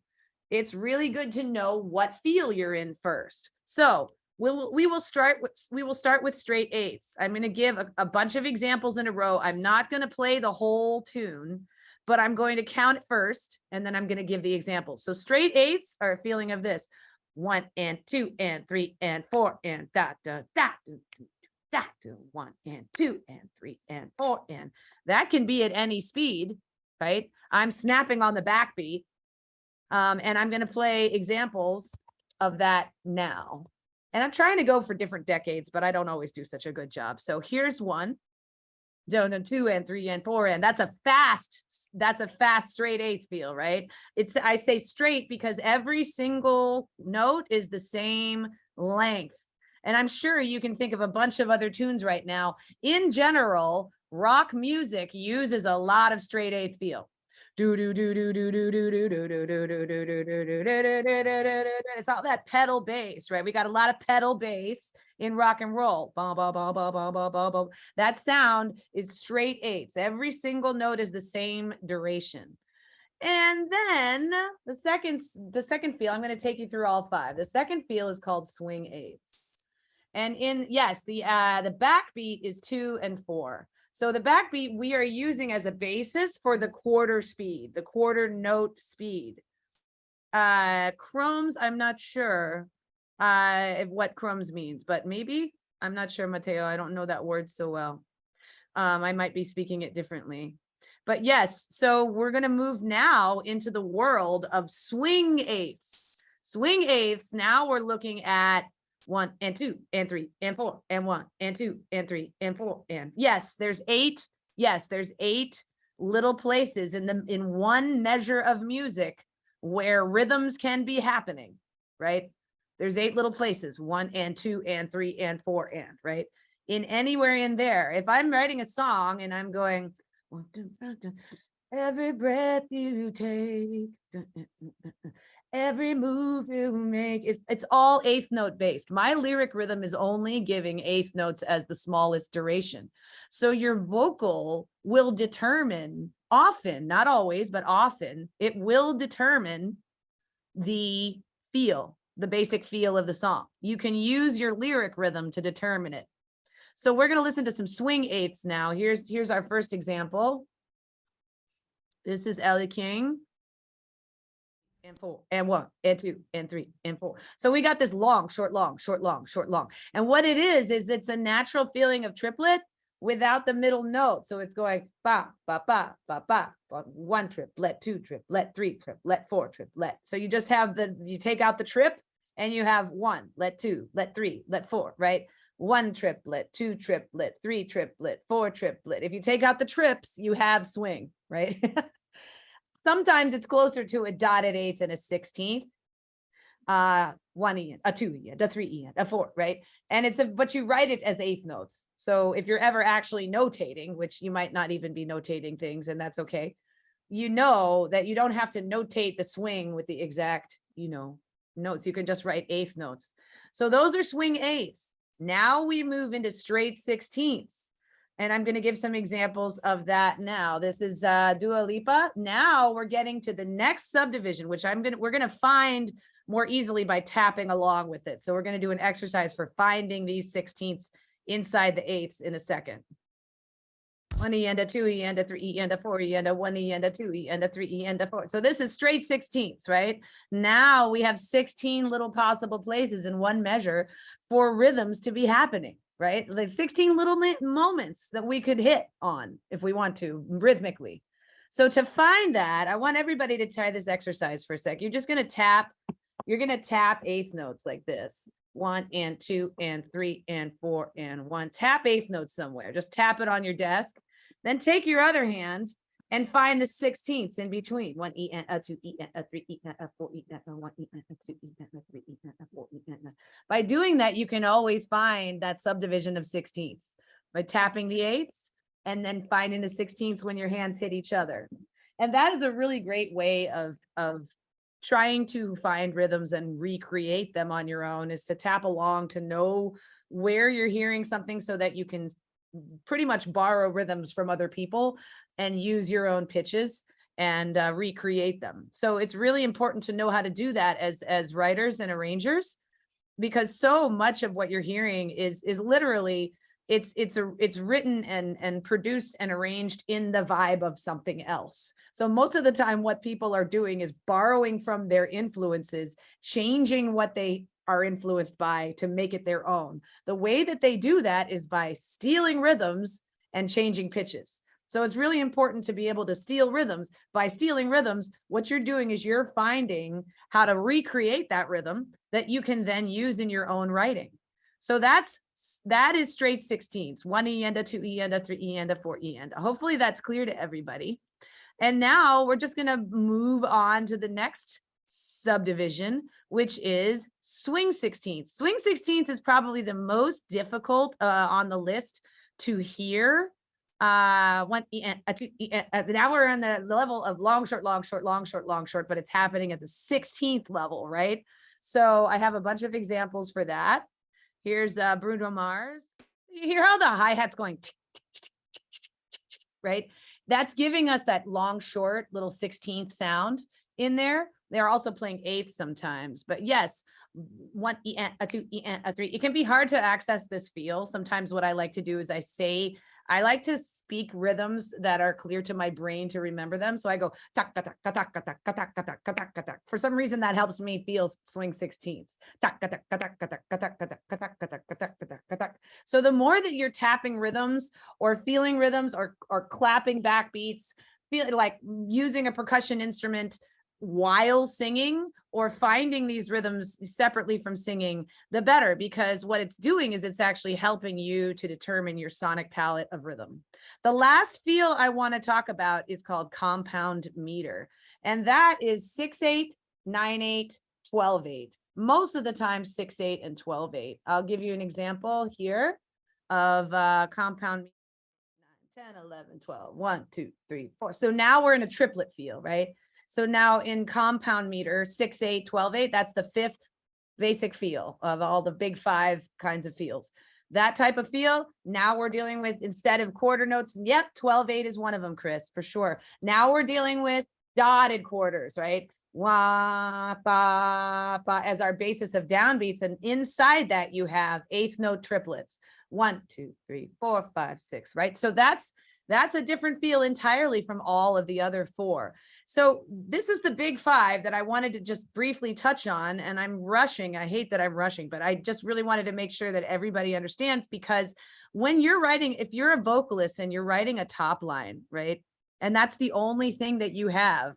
It's really good to know what feel you're in first. So we will start with straight eighths. I'm going to give a bunch of examples in a row. I'm not going to play the whole tune, but I'm going to count it first, and then I'm going to give the examples. So straight eighths are a feeling of this: 1 and 2 and 3 and 4 and da da da da da 1 and 2 and 3 and 4, and that can be at any speed, right? I'm snapping on the backbeat, and I'm going to play examples of that now. And I'm trying to go for different decades, but I don't always do such a good job. So here's 1, 2 and 3 and 4, and that's a fast straight eighth feel, right? I say straight because every single note is the same length. And I'm sure you can think of a bunch of other tunes right now. In general, rock music uses a lot of straight eighth feel. It's all that pedal bass, right? We got a lot of pedal bass in rock and roll. That sound is straight eighths. Every single note is the same duration. And then the second feel, I'm going to take you through all 5. The second feel is called swing eighths. And the backbeat is 2 and 4. So the backbeat we are using as a basis for the quarter speed, the quarter note speed. Chromes, I'm not sure what chromes means, but maybe, I'm not sure, Mateo, I don't know that word so well. I might be speaking it differently. But yes, so we're going to move now into the world of swing eighths. Swing eighths, now we're looking at 1 and 2 and 3 and 4 and 1 and 2 and 3 and 4 and yes, there's 8. Yes, there's 8 little places in one measure of music where rhythms can be happening, right? There's 8 little places, 1 and 2 and 3 and 4 and, right? In anywhere in there. If I'm writing a song and I'm going, every breath you take, every move you make, it's all 8th note based. My lyric rhythm is only giving 8th notes as the smallest duration. So your vocal will determine, often, not always, but often, it will determine the feel, the basic feel of the song. You can use your lyric rhythm to determine it. So we're going to listen to some swing eighths now. Here's our first example. This is Ellie King. And 4 and 1 and 2 and 3 and 4. So we got this long, short, long, short, long, short, long. And what it is it's a natural feeling of triplet without the middle note. So it's going ba ba ba ba ba, 1 triplet, 2 triplet, 3 triplet, 4 triplet. So you just have you take out the trip and you have 1, let 2, let 3, let 4, right? 1 triplet, 2 triplet, 3 triplet, 4 triplet. If you take out the trips, you have swing, right? Sometimes it's closer to a dotted eighth and a 16th. 1 E, a 2 E, a 3 E, a 4, right? And but you write it as eighth notes. So if you're ever actually notating, which you might not even be notating things, and that's okay, you know that you don't have to notate the swing with the exact, notes. You can just write eighth notes. So those are swing eighths. Now we move into straight 16ths. And I'm going to give some examples of that now. This is Dua Lipa. Now we're getting to the next subdivision, which we're going to find more easily by tapping along with it. So we're going to do an exercise for finding these 16ths inside the eighths in a second. 1 E and a 2 E and a 3 E and a 4 E and a 1 E and a 2 E and a 3 E and a 4. So this is straight 16ths, right? Now we have 16 little possible places in one measure for rhythms to be happening, right? Like 16 little moments that we could hit on if we want to rhythmically. So to find that, I want everybody to try this exercise for a sec. You're just going to tap. You're going to tap eighth notes like this. 1 and 2 and 3 and 4 and 1. Tap eighth notes somewhere. Just tap it on your desk. Then take your other hand and find the 16ths in between. 1 E and a 2 E and a 3 E and a 4 E and a 1 E and a 2 E and a 3 E and a 4 E and a. By doing that, you can always find that subdivision of 16ths by tapping the eighths and then finding the 16ths when your hands hit each other. And that is a really great way of trying to find rhythms and recreate them on your own, is to tap along to know where you're hearing something so that you can pretty much borrow rhythms from other people and use your own pitches and recreate them. So it's really important to know how to do that as writers and arrangers, because so much of what you're hearing is literally it's written and produced and arranged in the vibe of something else. So most of the time what people are doing is borrowing from their influences, changing what they are influenced by to make it their own. The way that they do that is by stealing rhythms and changing pitches. So it's really important to be able to steal rhythms. By stealing rhythms, what you're doing is you're finding how to recreate that rhythm that you can then use in your own writing. So that is straight 16ths, 1 E and a 2 E and a 3 E and a 4 E and a. Hopefully that's clear to everybody. And now we're just going to move on to the next subdivision, which is swing 16ths. Swing 16ths is probably the most difficult on the list to hear. 1 E and a 2 E and now we're on the level of long, short, long, short, long, short, long, short, but it's happening at the 16th level, right? So I have a bunch of examples for that. Here's Bruno Mars. You hear how the hi-hat's going, right? That's giving us that long, short little 16th sound in there. They're also playing eighths sometimes, but yes, 1 E and a 2 E and a 3. It can be hard to access this feel. Sometimes what I like to do is I like to speak rhythms that are clear to my brain to remember them. So I go tak tak tak tak tak tak tak tak tak tak. For some reason that helps me feel swing 16ths. Tak tak tak tak tak tak tak tak tak. So the more that you're tapping rhythms or feeling rhythms or clapping backbeats, feel like using a percussion instrument while singing or finding these rhythms separately from singing, the better, because what it's doing is it's actually helping you to determine your sonic palette of rhythm. The last feel I want to talk about is called compound meter, and that is 6/8, 9/8, 12/8. Most of the time 6/8 and 12/8. I'll give you an example here of compound 10, 11, 12, 1, 2, 3, 4. So now we're in a triplet feel, right? So now in compound meter, 6/8, 12/8, that's the fifth basic feel of all the big 5 kinds of feels. That type of feel, now we're dealing with, instead of quarter notes, yep, 12/8 is one of them, Chris, for sure. Now we're dealing with dotted quarters, right? Wah, ba, ba, as our basis of downbeats. And inside that you have eighth note triplets. 1, 2, 3, 4, 5, 6, right? So that's a different feel entirely from all of the other 4. So this is the big 5 that I wanted to just briefly touch on, and I'm rushing. I hate that I'm rushing, but I just really wanted to make sure that everybody understands, because when you're writing, if you're a vocalist and you're writing a top line, right? And that's the only thing that you have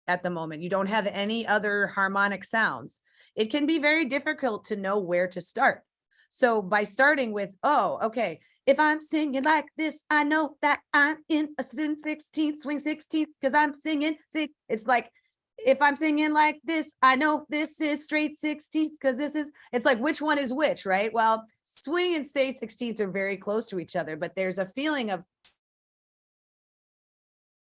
at the moment, you don't have any other harmonic sounds, it can be very difficult to know where to start. So by starting with, oh, okay, If I'm singing like this, I know that I'm in a 16th, swing 16th, because I'm singing. It's like, if I'm singing like this, I know this is straight 16th, because this is, it's like, which one is which, right? Well, swing and straight 16ths are very close to each other, but there's a feeling of,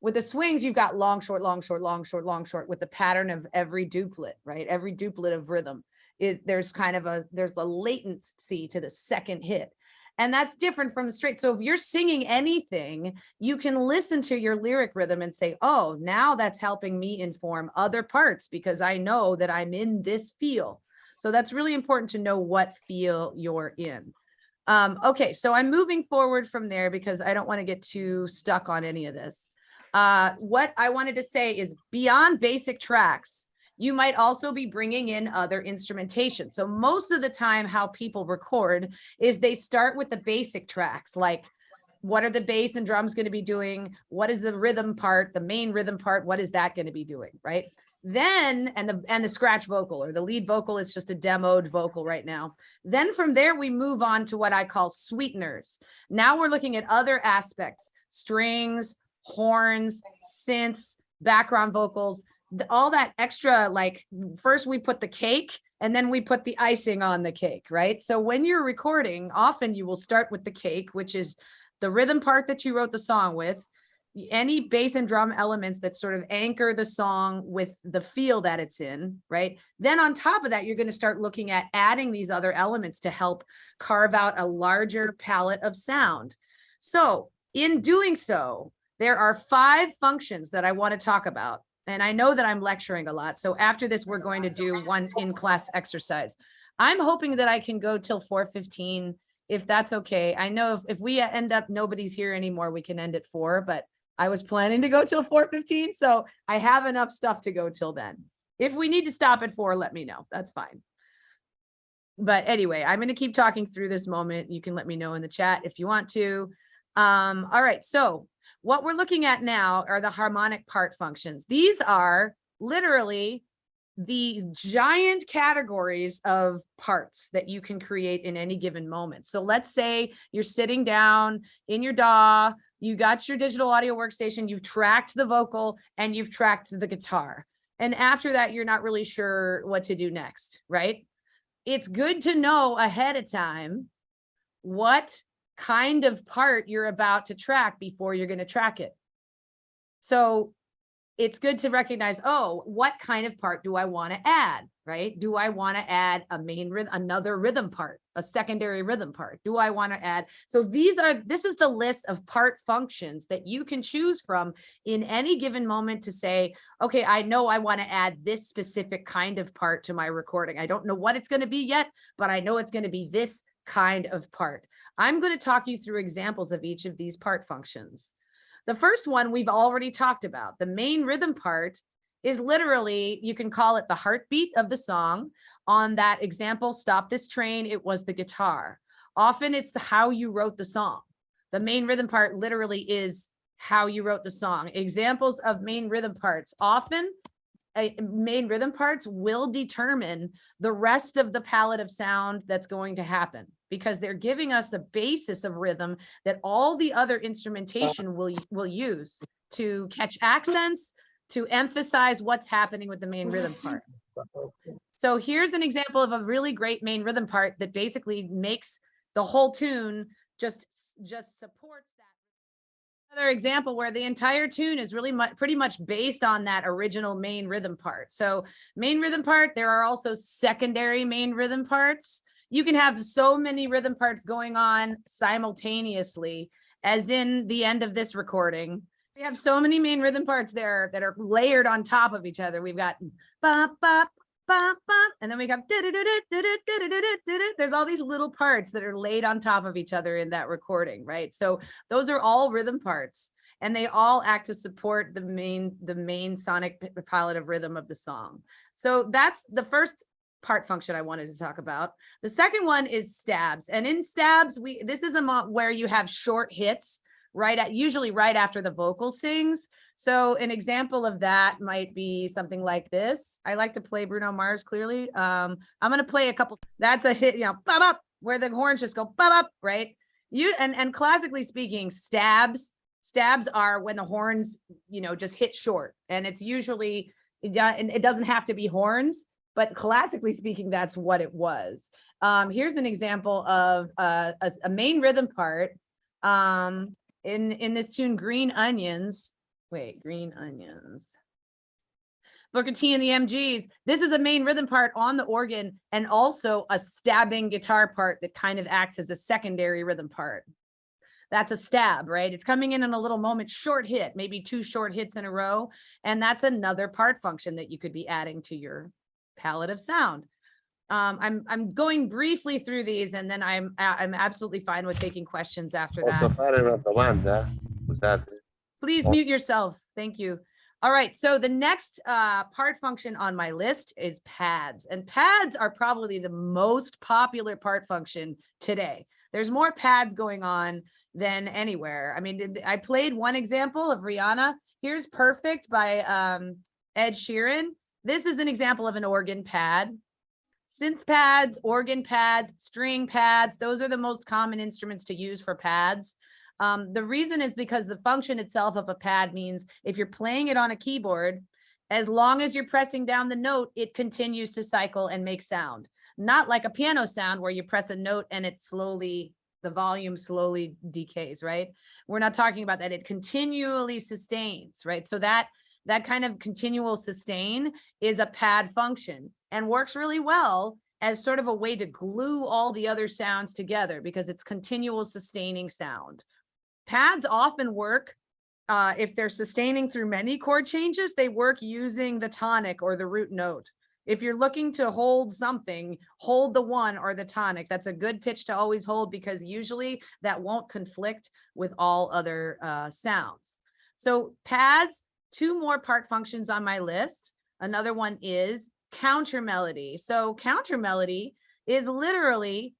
with the swings, you've got long, short, long, short, long, short, long, short, with the pattern of every duplet, right? Every duplet of rhythm is, there's kind of there's a latency to the second hit. And that's different from straight. So if you're singing anything, you can listen to your lyric rhythm and say, oh, now that's helping me inform other parts because I know that I'm in this feel. So that's really important to know what feel you're in. Okay, so I'm moving forward from there because I don't want to get too stuck on any of this. What I wanted to say is beyond basic tracks, you might also be bringing in other instrumentation. So most of the time how people record is they start with the basic tracks, like what are the bass and drums going to be doing? What is the rhythm part, the main rhythm part? What is that going to be doing, right? Then, and the scratch vocal or the lead vocal is just a demoed vocal right now. Then from there, we move on to what I call sweeteners. Now we're looking at other aspects, strings, horns, synths, background vocals, all that extra, like first we put the cake and then we put the icing on the cake, right? So when you're recording, often you will start with the cake, which is the rhythm part that you wrote the song with, any bass and drum elements that sort of anchor the song with the feel that it's in, right? Then on top of that, you're going to start looking at adding these other elements to help carve out a larger palette of sound. So in doing so, there are 5 functions that I want to talk about. And I know that I'm lecturing a lot. So after this, we're going to do one in-class exercise. I'm hoping that I can go till 4:15, if that's okay. I know if we end up, nobody's here anymore, we can end at 4, but I was planning to go till 4:15. So I have enough stuff to go till then. If we need to stop at 4, let me know. That's fine. But anyway, I'm going to keep talking through this moment. You can let me know in the chat if you want to. All right. So what we're looking at now are the harmonic part functions. These are literally the giant categories of parts that you can create in any given moment. So let's say you're sitting down in your DAW, you got your digital audio workstation, you've tracked the vocal and you've tracked the guitar. And after that, you're not really sure what to do next, right? It's good to know ahead of time what kind of part you're about to track before you're going to track it. So it's good to recognize, oh, what kind of part do I want to add, right? Do I want to add a main rhythm, another rhythm part, a secondary rhythm part? Do I want to add? So this is the list of part functions that you can choose from in any given moment to say, okay, I know I want to add this specific kind of part to my recording. I don't know what it's going to be yet, but I know it's going to be this kind of part. I'm going to talk you through examples of each of these part functions. The first one we've already talked about. The main rhythm part is literally, you can call it the heartbeat of the song. On that example, Stop This Train, it was the guitar. Often it's how you wrote the song. The main rhythm part literally is how you wrote the song. Examples of main rhythm parts. Often main rhythm parts will determine the rest of the palette of sound that's going to happen, because they're giving us a basis of rhythm that all the other instrumentation will use to catch accents, to emphasize what's happening with the main rhythm part. So here's an example of a really great main rhythm part that basically makes the whole tune just supports that. Another example where the entire tune is really pretty much based on that original main rhythm part. So main rhythm part, there are also secondary main rhythm parts. You can have so many rhythm parts going on simultaneously, as in the end of this recording. We have so many main rhythm parts there that are layered on top of each other. We've got bop, bop, bop, bop, and then we got there's all these little parts that are laid on top of each other in that recording, right? So those are all rhythm parts, and they all act to support the main sonic palette of rhythm of the song. So that's the first part function I wanted to talk about. The second one is stabs, and in stabs, this is where you have short hits usually right after the vocal sings. So an example of that might be something like this. I like to play Bruno Mars clearly. I'm going to play a couple. That's a hit, bop, bop, where the horns just go bop, bop, right? And classically speaking, stabs are when the horns, just hit short, and it's usually, it doesn't have to be horns, but classically speaking, that's what it was. Here's an example of a main rhythm part in this tune, Green Onions. Wait, Green Onions. Booker T and the MGs. This is a main rhythm part on the organ and also a stabbing guitar part that kind of acts as a secondary rhythm part. That's a stab, right? It's coming in a little moment, short hit, maybe 2 short hits in a row. And that's another part function that you could be adding to your palette of sound. I'm going briefly through these, and then I'm absolutely fine with taking questions after Posso that. fare una domanda? Scusate. Please mute yourself. Thank you. All right, so the next part function on my list is pads, and pads are probably the most popular part function today. There's more pads going on than anywhere. I mean, I played one example of Rihanna. Here's Perfect by Ed Sheeran. This is an example of an organ pad. Synth pads, organ pads, string pads, those are the most common instruments to use for pads. The reason is because the function itself of a pad means if you're playing it on a keyboard, as long as you're pressing down the note, it continues to cycle and make sound. Not like a piano sound where you press a note and it slowly, the volume slowly decays, right? We're not talking about that. It continually sustains, right? So that kind of continual sustain is a pad function and works really well as sort of a way to glue all the other sounds together because it's continual sustaining sound. Pads often work, if they're sustaining through many chord changes, they work using the tonic or the root note. If you're looking to hold something, hold the 1 or the tonic. That's a good pitch to always hold because usually that won't conflict with all other sounds. So pads, 2 more part functions on my list. Another one is counter melody. So counter melody is literally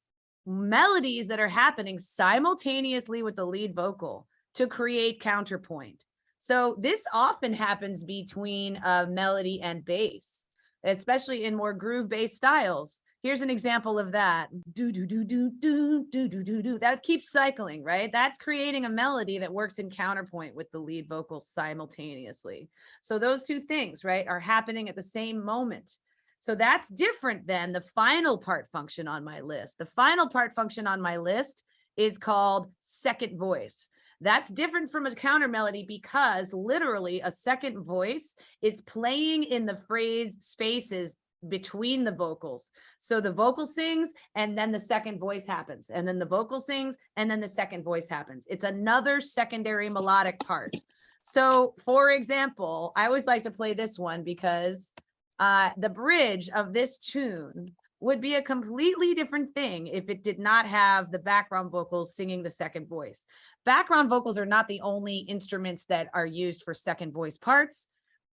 melodies that are happening simultaneously with the lead vocal to create counterpoint. So this often happens between melody and bass, especially in more groove-based styles. Here's an example of that. Do, do, do, do, do, do, do, do, do. That keeps cycling, right? That's creating a melody that works in counterpoint with the lead vocal simultaneously. So those 2 things, right, are happening at the same moment. So that's different than the final part function on my list. The final part function on my list is called second voice. That's different from a counter melody because literally a second voice is playing in the phrase spaces between the vocals. So the vocal sings and then the second voice happens, and then the vocal sings and then the second voice happens. It's another secondary melodic part. So for example, I always like to play this one because the bridge of this tune would be a completely different thing if it did not have the background vocals singing the second voice. Background vocals are not the only instruments that are used for second voice parts.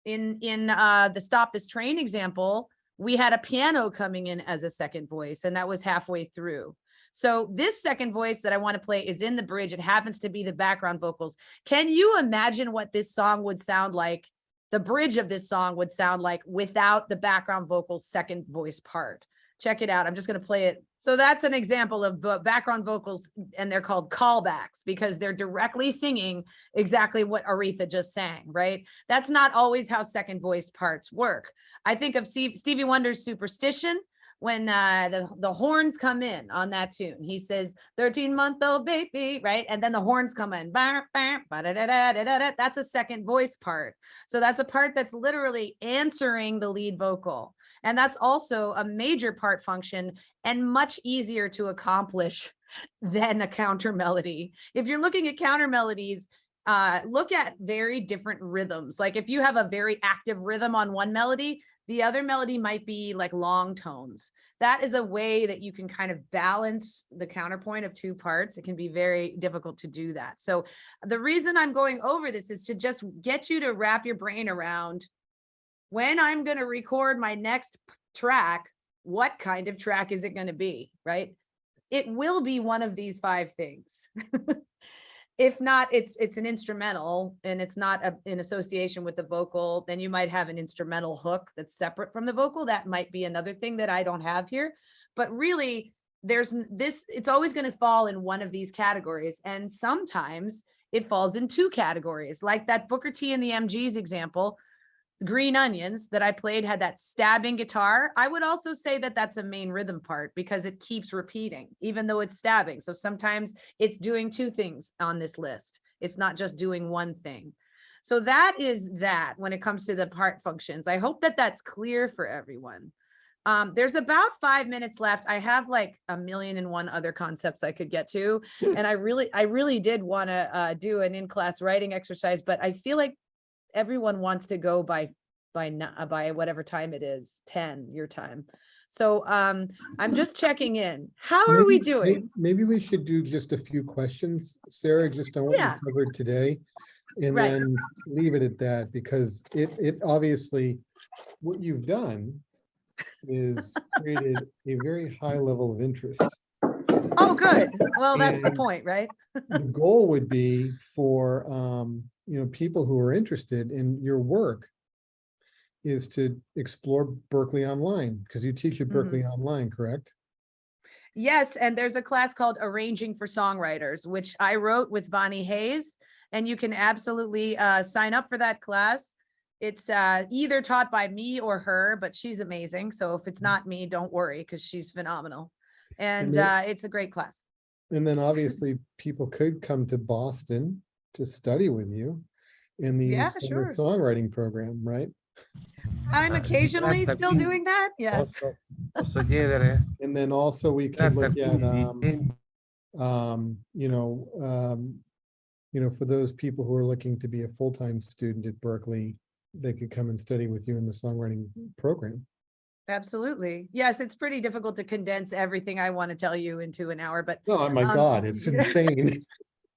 In the Stop This Train example, we had a piano coming in as a second voice, and that was halfway through. So this second voice that I want to play is in the bridge. It happens to be the background vocals. Can you imagine what this song would sound like? The bridge of this song would sound like without the background vocals second voice part. Check it out. I'm just going to play it. So that's an example of background vocals, and they're called callbacks because they're directly singing exactly what Aretha just sang, right? That's not always how second voice parts work. I think of Stevie Wonder's Superstition when the horns come in on that tune. He says 13-month-old baby, right? And then the horns come in. That's a second voice part. So that's a part that's literally answering the lead vocal. And that's also a major part function and much easier to accomplish than a counter melody. If you're looking at counter melodies, look at very different rhythms. Like if you have a very active rhythm on one melody, the other melody might be like long tones. That is a way that you can kind of balance the counterpoint of 2 parts. It can be very difficult to do that. So the reason I'm going over this is to just get you to wrap your brain around when I'm going to record my next track, what kind of track is it going to be, right? It will be one of these 5 things. If not, it's an instrumental and it's not in association with the vocal, then you might have an instrumental hook that's separate from the vocal. That might be another thing that I don't have here. But really, it's always going to fall in one of these categories. And sometimes it falls in two categories, like that Booker T and the MGs example. Green Onions that I played had that stabbing guitar. I would also say that that's a main rhythm part because it keeps repeating, even though it's stabbing. So sometimes it's doing two things on this list. It's not just doing one thing. So that is that when it comes to the part functions. I hope that that's clear for everyone. There's about 5 minutes left. I have like 1,000,001 other concepts I could get to. And I really did want to do an in-class writing exercise, but I feel like everyone wants to go by whatever time it is, 10 your time. So I'm just checking in. How are we doing? Maybe we should do just a few questions, Sarah, just on what we covered today, and then leave it at that, because it obviously, what you've done is created a very high level of interest. Oh, good. Well, that's the point, right? The goal would be for people who are interested in your work is to explore Berklee online, because you teach at Berklee online, correct? Yes, and there's a class called Arranging for Songwriters, which I wrote with Bonnie Hayes, and you can absolutely sign up for that class. It's either taught by me or her, but she's amazing. So if it's not me, don't worry, because she's phenomenal. And it's a great class. And then obviously people could come to Boston to study with you in the summer songwriting program, right? I'm occasionally still doing that. Yes. Posso chiedere? And then also we could look at, for those people who are looking to be a full-time student at Berklee, they could come and study with you in the songwriting program. Absolutely. Yes, it's pretty difficult to condense everything I want to tell you into an hour, but oh my God, it's insane.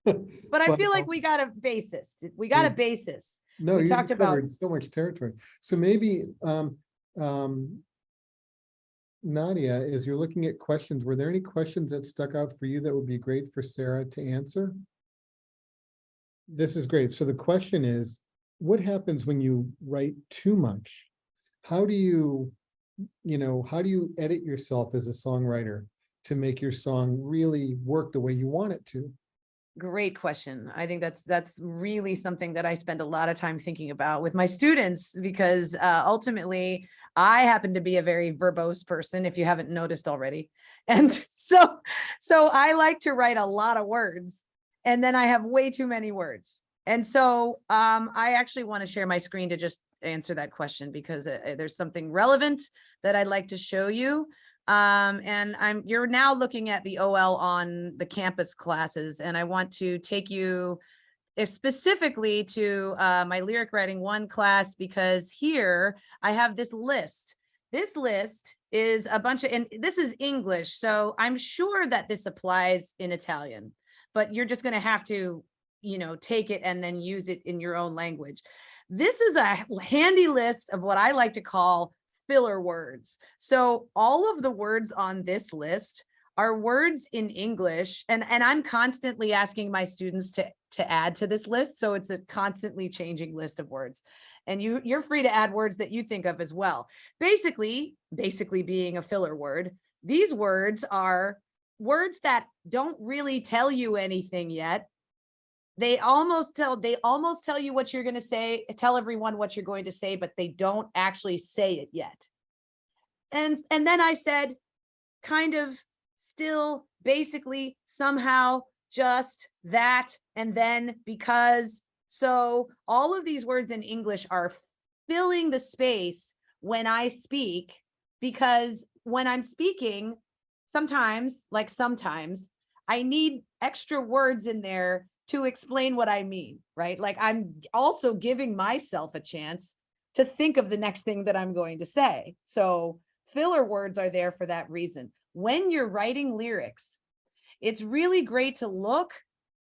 But I feel like we got a basis. We got a basis. No, we you talked about so much territory. So maybe Nadia, as you're looking at questions, were there any questions that stuck out for you that would be great for Sarah to answer? This is great. So the question is, what happens when you write too much? How do you edit yourself as a songwriter to make your song really work the way you want it to? Great question. I think that's really something that I spend a lot of time thinking about with my students, because ultimately I happen to be a very verbose person, if you haven't noticed already. And so I like to write a lot of words, and then I have way too many words. And so I actually want to share my screen to just answer that question, because there's something relevant that I'd like to show you. And you're now looking at the OL on the campus classes, and I want to take you specifically to my Lyric Writing 1 class, because here I have this list. This list is a bunch of, and this is English, so I'm sure that this applies in Italian, but you're just going to have to, take it and then use it in your own language. This is a handy list of what I like to call filler words. So all of the words on this list are words in English, and I'm constantly asking my students to add to this list. So it's a constantly changing list of words, and you're free to add words that you think of as well. Basically being a filler word, these words are words that don't really tell you anything yet. They almost tell you what you're going to say, tell everyone what you're going to say, but they don't actually say it yet. And then I said, kind of, still, basically, somehow, just, that, and then, because. So all of these words in English are filling the space when I speak, because when I'm speaking, sometimes I need extra words in there to explain what I mean, right? Like I'm also giving myself a chance to think of the next thing that I'm going to say. So filler words are there for that reason. When you're writing lyrics, it's really great to look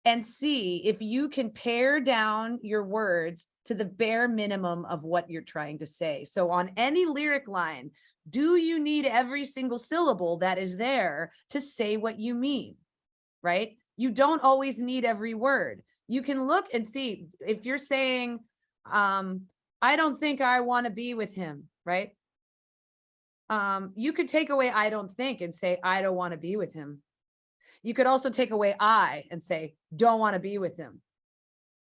and see if you can pare down your words to the bare minimum of what you're trying to say. So on any lyric line, do you need every single syllable that is there to say what you mean, right? You don't always need every word. You can look and see if you're saying, I don't think I want to be with him, right? You could take away I don't think and say, I don't want to be with him. You could also take away I and say, don't want to be with him,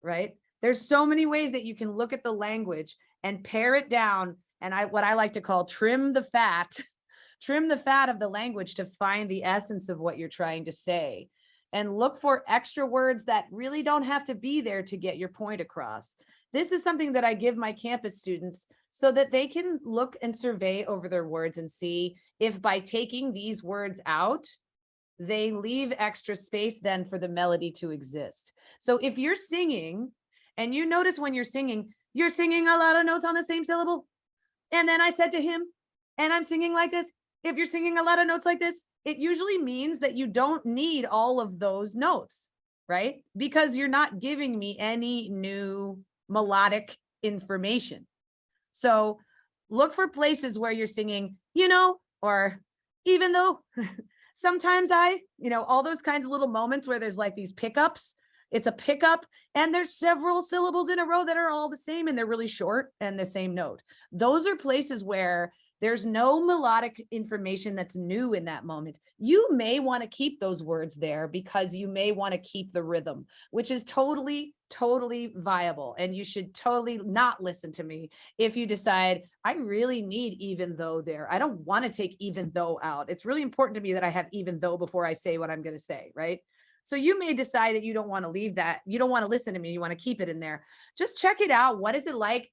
right? There's so many ways that you can look at the language and pare it down. And what I like to call trim the fat, trim the fat of the language to find the essence of what you're trying to say. And look for extra words that really don't have to be there to get your point across. This is something that I give my campus students so that they can look and survey over their words and see if by taking these words out, they leave extra space then for the melody to exist. So if you're singing and you notice when you're singing a lot of notes on the same syllable. And then I said to him, and I'm singing like this. If you're singing a lot of notes like this, it usually means that you don't need all of those notes, right? Because you're not giving me any new melodic information. So look for places where you're singing, or even though sometimes all those kinds of little moments where there's like these pickups. It's a pickup and there's several syllables in a row that are all the same and they're really short and the same note. Those are places where there's no melodic information that's new in that moment. You may want to keep those words there because you may want to keep the rhythm, which is totally, totally viable. And you should totally not listen to me if you decide, I really need even though there. I don't want to take even though out. It's really important to me that I have even though before I say what I'm going to say, right? So you may decide that you don't want to leave that. You don't want to listen to me. You want to keep it in there. Just check it out. What is it like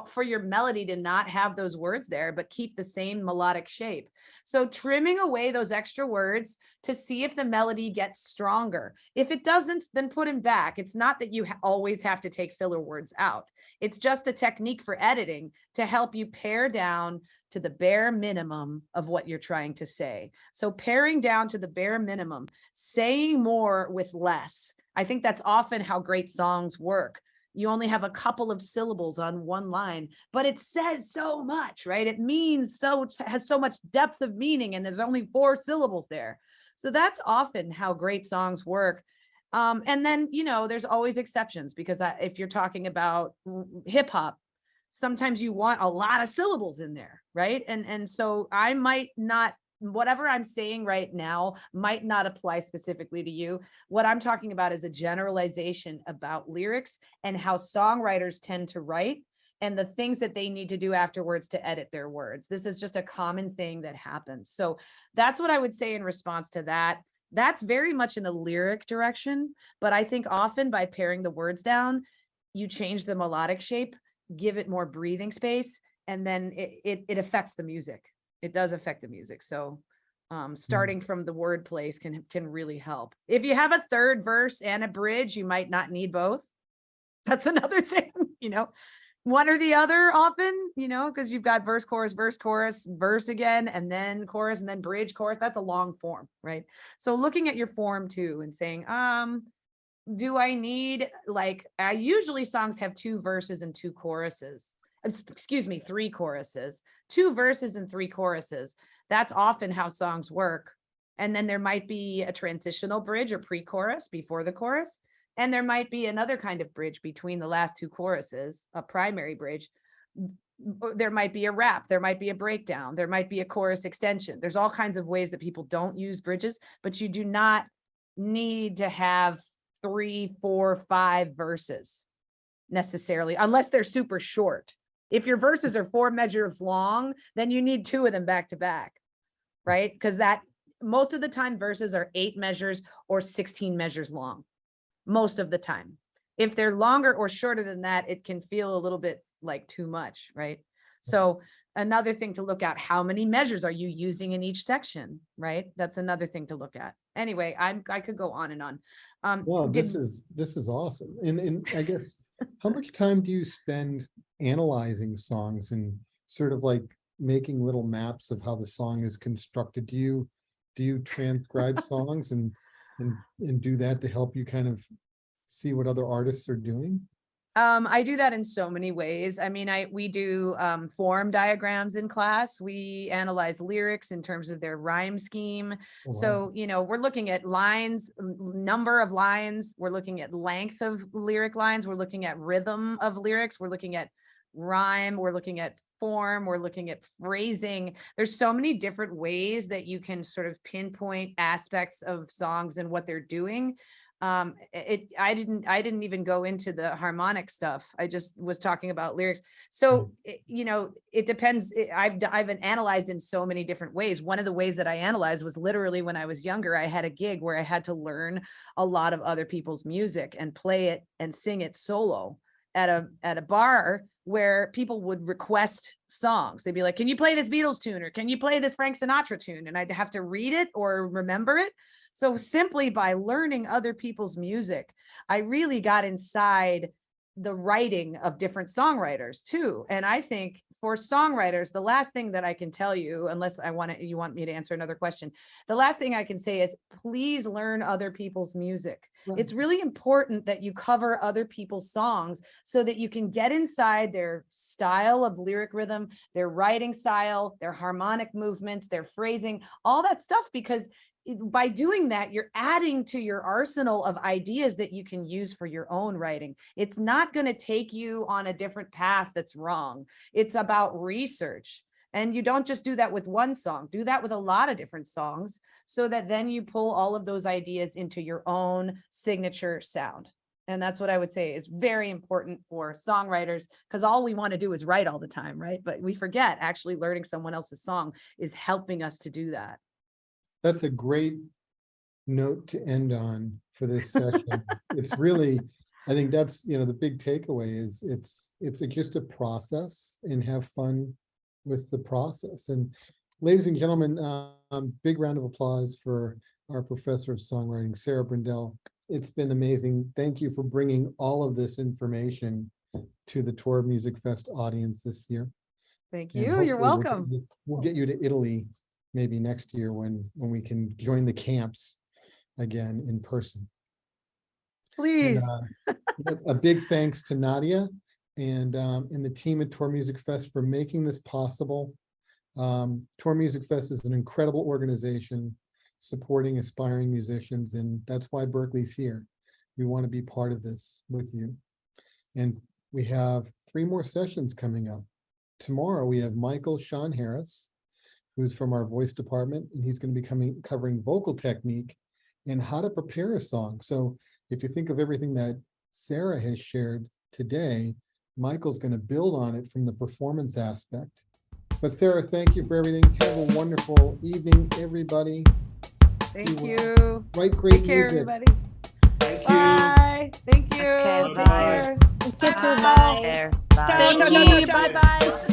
for your melody to not have those words there, but keep the same melodic shape? So trimming away those extra words to see if the melody gets stronger. If it doesn't, then put them back. It's not that you always have to take filler words out. It's just a technique for editing to help you pare down to the bare minimum of what you're trying to say. So paring down to the bare minimum, saying more with less. I think that's often how great songs work. You only have a couple of syllables on one line, but it says so much, right? It means has so much depth of meaning, and there's only 4 syllables there. So that's often how great songs work. And then, there's always exceptions, because if you're talking about hip hop, sometimes you want a lot of syllables in there, right? And so I might not, whatever I'm saying right now might not apply specifically to you. What I'm talking about is a generalization about lyrics and how songwriters tend to write and the things that they need to do afterwards to edit their words. This is just a common thing that happens. So that's what I would say in response to that. That's very much in a lyric direction, but I think often by paring the words down, you change the melodic shape, give it more breathing space, and then it affects the music. It does affect the music. So starting from the word place can really help. If you have a third verse and a bridge, you might not need both. That's another thing, one or the other often, because you've got verse, chorus, verse again, and then chorus, and then bridge, chorus. That's a long form, right? So looking at your form too and saying, do I need, usually songs have 2 verses and 2 choruses. Excuse me, 3 choruses, 2 verses and 3 choruses. That's often how songs work. And then there might be a transitional bridge or pre-chorus before the chorus. And there might be another kind of bridge between the last 2 choruses, a primary bridge. There might be a rap, there might be a breakdown, there might be a chorus extension. There's all kinds of ways that people don't use bridges, but you do not need to have 3, 4, 5 verses necessarily, unless they're super short. If your verses are 4 measures long, then you need 2 of them back to back, right? Because that most of the time verses are 8 measures or 16 measures long, most of the time. If they're longer or shorter than that, it can feel a little bit like too much, right? So another thing to look at, how many measures are you using in each section, right? That's another thing to look at. Anyway, I could go on and on. Well, this is awesome. And I guess, how much time do you spend analyzing songs and sort of like making little maps of how the song is constructed? Do you transcribe songs and do that to help you kind of see what other artists are doing? I do that in so many ways. I mean, we do form diagrams in class. We analyze lyrics in terms of their rhyme scheme. Oh, So, we're looking at lines, number of lines. We're looking at length of lyric lines. We're looking at rhythm of lyrics. We're looking at rhyme. We're looking at form, we're looking at phrasing. There's so many different ways that you can sort of pinpoint aspects of songs and what they're doing. I didn't even go into the harmonic stuff. I just was talking about lyrics. So, it depends. I've analyzed in so many different ways. One of the ways that I analyzed was literally when I was younger, I had a gig where I had to learn a lot of other people's music and play it and sing it solo at a bar where people would request songs. They'd be like, can you play this Beatles tune, or can you play this Frank Sinatra tune? And I'd have to read it or remember it. So simply by learning other people's music, I really got inside the writing of different songwriters too. And I think for songwriters, the last thing that I can tell you, unless you want me to answer another question, the last thing I can say is please learn other people's music. Right. It's really important that you cover other people's songs so that you can get inside their style of lyric rhythm, their writing style, their harmonic movements, their phrasing, all that stuff, because by doing that, you're adding to your arsenal of ideas that you can use for your own writing. It's not going to take you on a different path that's wrong. It's about research. And you don't just do that with one song, do that with a lot of different songs, so that then you pull all of those ideas into your own signature sound. And that's what I would say is very important for songwriters, because all we want to do is write all the time, right? But we forget actually learning someone else's song is helping us to do that. That's a great note to end on for this session. It's really, I think that's, the big takeaway is it's just a process, and have fun with the process. And ladies and gentlemen, big round of applause for our professor of songwriting, Sarah Brindell. It's been amazing. Thank you for bringing all of this information to the Tour Music Fest audience this year. Thank And you. You're hopefully welcome. we'll get you to Italy maybe next year when we can join the camps again in person. Please. And, a big thanks to Nadia and the team at Tour Music Fest for making this possible. Tour Music Fest is an incredible organization supporting aspiring musicians, and that's why Berklee's here. We want to be part of this with you. And we have 3 more sessions coming up. Tomorrow we have Michael Sean Harris, who's from our voice department, and he's going to be covering vocal technique and how to prepare a song. So if you think of everything that Sarah has shared today, Michael's going to build on it from the performance aspect. But Sarah, thank you for everything. Have a wonderful evening, everybody. Thank you. Write great Take care, music. everybody. Bye. Thank you. Okay, Take bye. care. Thank you too. Bye. Bye. Ciao, ciao, ciao, ciao, ciao. Bye bye.